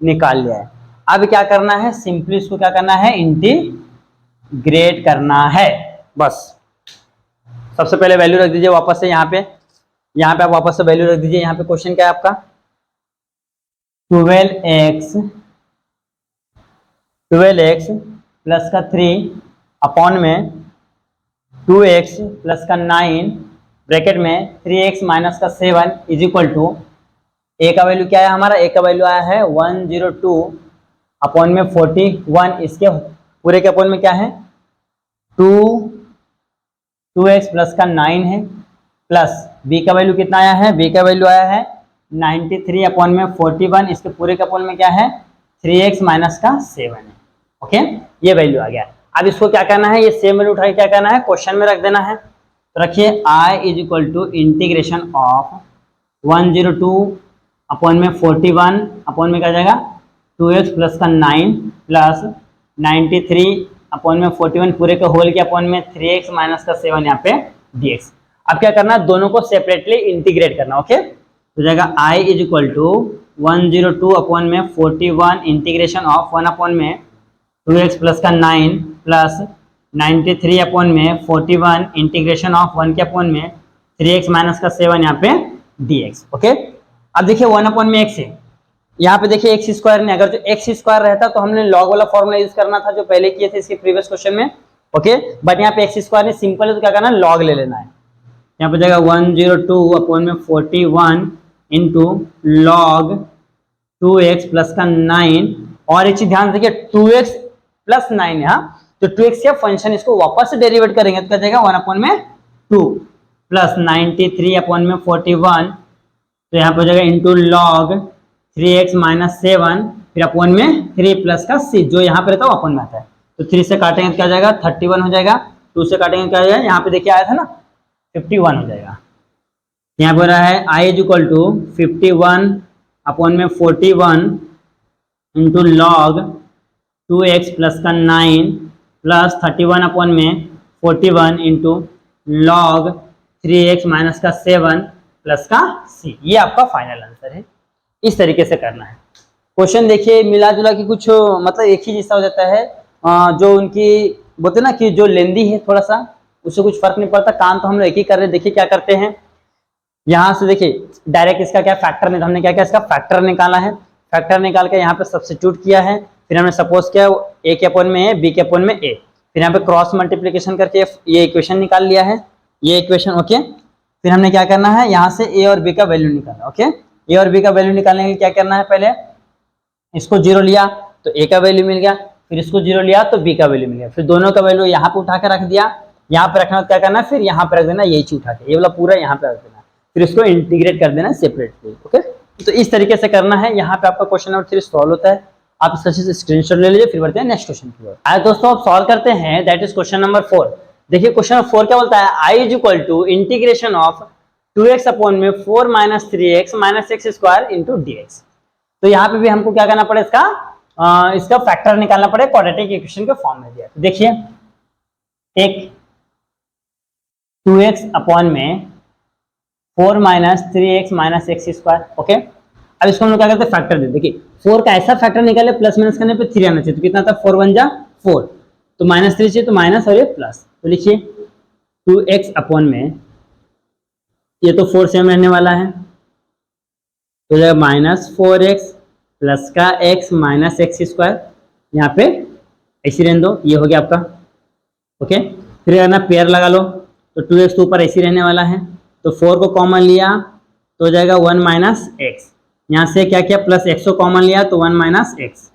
S1: निकाल लिया है। अब क्या करना है, सिंपली इसको क्या करना है, इंटीग्रेट करना है, बस। सबसे पहले वैल्यू रख दीजिए वापस से यहाँ पे आप वापस से वैल्यू रख दीजिए। यहाँ पे क्वेश्चन क्या है आपका 12x प्लस का 3 अपॉन में 2x प्लस का 9 ब्रैकेट में 3x माइनस का 7 इज इक्वल टू ए का वैल्यू क्या है हमारा, ए का वैल्यू आया है 102 अपॉन में 41, इसके पूरे के अपॉन में क्या है 2x प्लस का 9 है, प्लस b का वैल्यू कितना आया है, b का वैल्यू आया है 93 अपॉन में 41, इसके पूरे के अपॉन में क्या है 3x माइनस का 7 है। ओके, ये वैल्यू आ गया। अब इसको क्या करना है, ये सेम वैल्यू उठा के क्या करना है क्वेश्चन में रख देना है। तो रखिए i is equal to integration of 102 upon में 41 अपॉन में क्या जाएगा 2x प्लस का 9 प्लस 93 अपॉन में 41 पूरे के होल के अपॉन में 3x माइनस का 7 यहाँ पे dx। अब क्या करना है, दोनों को सेपरेटली इंटीग्रेट करना। ओके, तो जाएगा i is equal to 102 upon में 41 इंटीग्रेशन ऑफ 1 अपॉन में 2x प्लस का 9 प्लस 93 अपॉन में 41 इंटीग्रेशन ऑफ 1 के अपॉन में 3x माइनस का 7 यहाँ पे dx। ओके, अब देखिए 1 अपॉन में x है, यहाँ पे देखिए एक्स स्क्वायर में, अगर जो एक्स स्क्वायर रहता तो हमने लॉग वाला फॉर्मूला यूज करना था जो पहले किए थे इसके प्रीवियस क्वेश्चन में। ओके, बट यहाँ पे एक्स स्क्वायर नहीं, सिंपल है तो क्या करना है लॉग ले लेना है। यहाँ पे जाएगा 102 अपॉन में 41 इंटू लॉग 2x प्लस का 9, और एक चीज ध्यान रखिए 2x प्लस 9 है, हाँ, तो 2x का फंक्शन इसको वापस से डेरिवेट करेंगे तो क्या जाएगा 1 अपॉन में 2 प्लस 93 अपॉन में 41, तो यहाँ पे हो जाएगा इंटू लॉग 3x माइनस 7 फिर अपॉन में 3 प्लस का 6, जो यहाँ पे रहता है वो अपॉन में आता है, तो 3 से काटेंगे तो क्या जाएगा 31 हो जाएगा, 2 से काटेंगे क्या जाएगा, यहाँ पे देखिए आया था ना 51 हो जाएगा। यहाँ पे रहा है i is equal to 51 upon में 41 इंटू लॉग 2x प्लस का 9 प्लस 31 अपॉन में 41 इंटू लॉग 3x माइनस का 7 प्लस का c। ये आपका फाइनल आंसर है। इस तरीके से करना है। क्वेश्चन देखिए मिला जुला कि कुछ मतलब एक ही जैसा हो जाता है, जो उनकी बोलते ना कि जो लेंदी है थोड़ा सा उससे कुछ फर्क नहीं पड़ता, काम तो हम लोग एक ही कर रहे हैं। देखिए क्या करते हैं, यहाँ से देखिए डायरेक्ट इसका क्या फैक्टर नहीं, हमने क्या किया इसका फैक्टर निकाला है, फैक्टर निकाल के यहाँ पे सब्स्टिट्यूट किया है, फिर हमने सपोज किया ए के अपॉन में ए बी के अपॉन में ए, फिर यहाँ पे क्रॉस मल्टीप्लीकेशन करके ये इक्वेशन निकाल लिया है, ये इक्वेशन। ओके, फिर हमने क्या करना है यहाँ से ए और बी का वैल्यू निकालना। ओके, ए और बी का वैल्यू निकालने के लिए क्या करना है, पहले इसको 0 लिया तो ए का वैल्यू मिल गया, फिर इसको 0 लिया तो बी का वैल्यू मिल गया, फिर दोनों का वैल्यू यहाँ पे उठा के रख दिया, यहाँ पे रखना क्या करना है फिर यहाँ पे रख देना, यही चीज उठा के ये वाला पूरा यहाँ पे रख देना, फिर इसको इंटीग्रेट कर देना सेपरेटली। ओके, तो इस तरीके से करना है। यहाँ पे आपका क्वेश्चन नंबर 3 सॉल्व होता है, आप इसका अच्छे से स्क्रीनशॉट ले लीजिए, फिर बढ़ते हैं नेक्स्ट क्वेश्चन की ओर। आइए दोस्तों अब सॉल्व करते हैं, दैट इज क्वेश्चन नंबर 4। देखिए क्वेश्चन नंबर 4 क्या बोलता है, I is equal to integration of 2x upon में 4 minus 3x minus x square into dx। तो यहाँ पे भी हमको क्या करना पड़े, इसका फैक्टर निकालना पड़े, क्वाड्रेटिक इक्वेशन के फॉर्म में दिया। तो देखिए एक 2x अपॉन में 4 minus 3x minus x square. Okay, अब इसको हम लोग क्या करते हैं फैक्टर दे। देखिए 4 का ऐसा फैक्टर निकाले प्लस माइनस करने पे 3 आना चाहिए, तो कितना था 4 1 जा 4, तो माइनस 3 चाहिए तो माइनस और ये प्लस, तो लिखिए 2x अपॉन में ये तो 4 सेम रहने वाला है, तो जाएगा माइनस 4x प्लस का x माइनस एक्स स्क्वायर, यहाँ पे ऐसी रहने दो, ये हो गया आपका। ओके, फिर अगर ना पेयर लगा लो तो 2x तो ऊपर ऐसी रहने वाला है, तो 4 को कॉमन लिया तो हो जाएगा 1 माइनस एक्स, यहाँ से क्या किया प्लस x को कॉमन लिया तो 1 माइनस एक्स।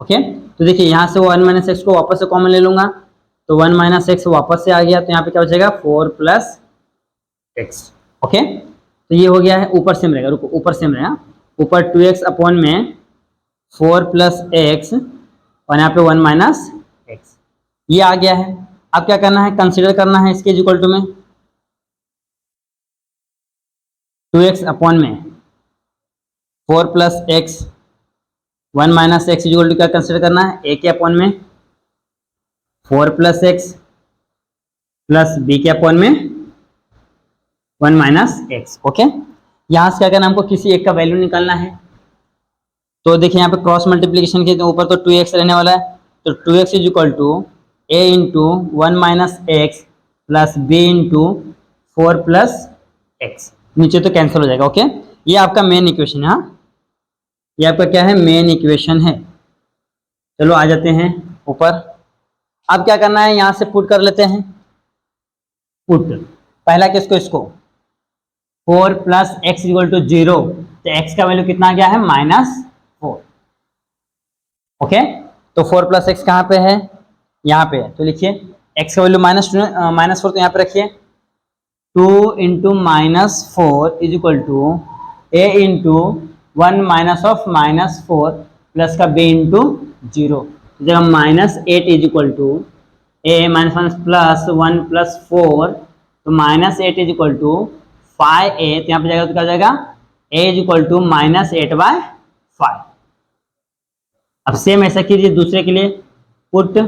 S1: ओके, तो देखिए यहाँ से 1 माइनस एक्स को वापस से कॉमन ले लूंगा तो 1 माइनस एक्स वापस से आ गया, तो यहाँ पे क्या बचेगा 4 प्लस एक्स। ओके, तो ये हो गया है, ऊपर सेम रहेगा, रुको ऊपर सेम रहेगा, ऊपर 2x अपॉन में 4 प्लस एक्स और यहाँ पे 1 माइनस एक्स, ये आ गया है। अब क्या करना है, कंसीडर करना है इसके इक्वल टू में 2x अपॉन में 4 plus x 1 minus x equal to क्या कंसीडर करना है, a के अपॉन में 4 प्लस एक्स प्लस b के अपॉन में 1 माइनस एक्स। ओके, यहाँ से क्या करना है, हमको किसी एक का वैल्यू निकालना है, तो देखिए यहाँ पे क्रॉस मल्टीप्लीकेशन के ऊपर तो 2x रहने वाला है, तो 2x is equal to a into 1 minus x plus b into 4 plus x, नीचे तो कैंसिल हो जाएगा। ओके, ये आपका मेन इक्वेशन है। हाँ, ये आपका क्या है, मेन इक्वेशन है। चलो आ जाते हैं ऊपर। अब क्या करना है, यहां से पुट कर लेते हैं। पुट पहला किसको, इसको 4 प्लस एक्स इक्वल टू 0, तो एक्स का वैल्यू कितना आ गया है, -4। ओके, तो 4 प्लस एक्स कहाँ पे है, यहाँ पे है, तो लिखिए एक्स का वैल्यू -4, तो यहाँ पे रखिए 2 into -4 is equal to a into 1 minus of -4 plus का b इंटू 0, जब -8 is equal to a -1 plus 1 plus 4, तो -8 इज इक्वल टू 5a, तो यहाँ पे जाएगा तो क्या हो जाएगा, a इज इक्वल टू -8/5। अब सेम ऐसा कीजिए दूसरे के लिए। पुट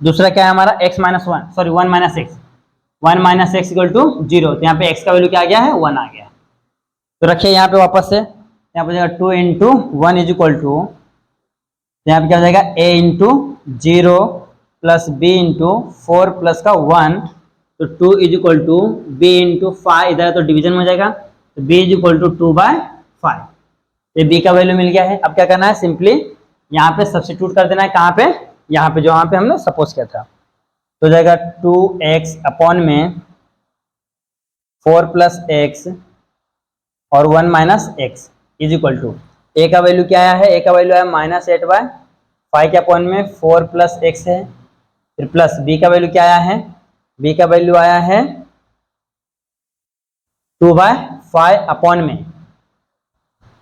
S1: दूसरा क्या है हमारा, x minus 1 sorry 1 minus x, 1 minus x equal to 0, तो यहाँ पे x का वैल्यू क्या आ गया है, 1 आ गया। तो रखिए यहाँ पे वापस से, यहाँ पे जाएगा 2 इंटू 1 इज इक्वल टू, यहाँ पे क्या हो जाएगा a into 0 plus b into 4 plus का 1, तो 2 is equal to b into 5, इधर तो डिवीजन में हो जाएगा, तो b इज इक्वल टू 2/5। ये b का वैल्यू मिल गया है। अब क्या करना है, सिंपली यहाँ पे सब्स्टिट्यूट कर देना है, कहाँ पे, यहाँ पे जहाँ पे हमने सपोज किया था, तो जाएगा 2x अपॉन में 4 प्लस एक्स और 1 minus x is equal to, a का वैल्यू क्या आया है, ए का वैल्यू है -8/5 के अपॉन में 4 प्लस एक्स है, फिर प्लस बी का वैल्यू क्या आया है, बी का वैल्यू आया है 2/5 अपॉन में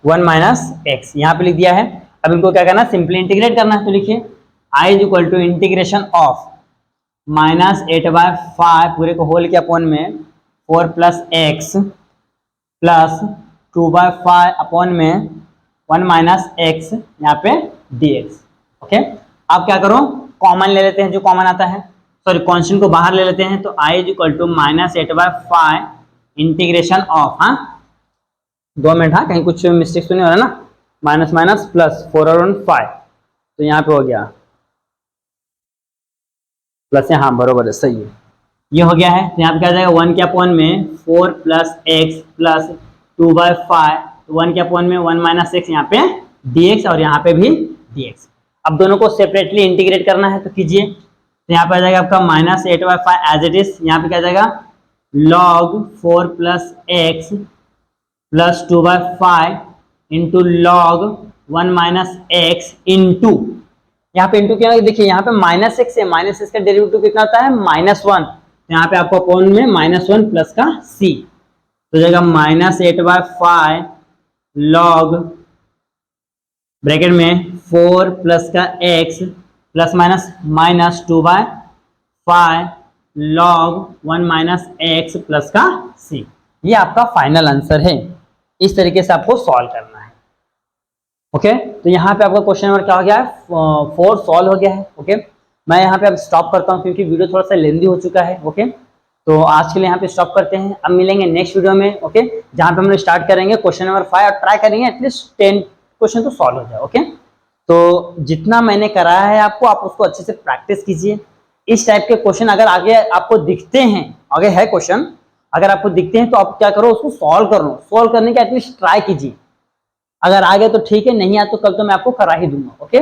S1: 1 माइनस एक्स, यहाँ पे लिख दिया है। अब इनको क्या करना है, सिंपली इंटीग्रेट करना है, तो लिखिए i is equal to integration of -8/5 पूरे को होल के अपॉन में 4 प्लस एक्स प्लस 2/5 अपॉन में 1 माइनस एक्स, यहाँ पे dx। ओके, अब क्या करो, कॉमन ले लेते हैं, जो कॉमन आता है, सॉरी कांस्टेंट को बाहर ले लेते हैं, तो i is equal to -8/5 integration of, हाँ 2 मिनट, हाँ कहीं कुछ मिस्टेक तो नहीं हो रहा ना, माइनस माइनस प्लस 4 और 1 5, तो यहाँ पे हो गया प्लस है, हाँ बरोबर है, सही है, ये हो गया है। तो यहाँ पे क्या जाएगा, 1 के अपॉन में 4 प्लस एक्स प्लस 2/5, 1 के अपॉन में 1 माइनस एक्स, यहाँ पे dx और यहाँ पे भी dx। अब दोनों को सेपरेटली इंटीग्रेट करना है, तो कीजिए, तो यहाँ पे आ जाएगा आपका -8/5 एज इट इज, यहाँ पे क्या जाएगा log 4 plus x plus 2/5 into log 1 minus x into, यहाँ पे इंटू क्या है, देखिए यहाँ पे -x है, -x का डेरिवेटिव कितना होता है, -1, तो यहाँ पे आपको अपॉन में -1 प्लस का c, तो जाएगा -8/5 log ब्रैकेट में 4 प्लस का x plus minus 2/5 log 1 minus x plus का c। ये आपका फाइनल आंसर है। इस तरीके से आपको सॉल्व करना है। ओके, तो यहाँ पे आपका क्वेश्चन नंबर क्या हो गया है, 4 सॉल्व हो गया है। ओके, मैं यहाँ पे अब स्टॉप करता हूँ क्योंकि वीडियो थोड़ा सा लेंदी हो चुका है। ओके, तो आज के लिए यहाँ पे स्टॉप करते हैं, अब मिलेंगे नेक्स्ट वीडियो में। ओके, जहाँ पे हम लोग स्टार्ट करेंगे क्वेश्चन नंबर 5 और ट्राई करेंगे एटलीस्ट 10 क्वेश्चन तो सॉल्व हो जाए। ओके, तो जितना मैंने कराया है आपको, आप उसको अच्छे से प्रैक्टिस कीजिए। इस टाइप के क्वेश्चन अगर आगे आपको दिखते हैं, आगे है क्वेश्चन, अगर आपको दिखते हैं तो आप क्या करो, उसको सॉल्व कर लो, सॉल्व करने का एटलीस्ट ट्राई कीजिए। अगर आ गए तो ठीक है, नहीं आया तो कल तो मैं आपको करा ही दूंगा। ओके,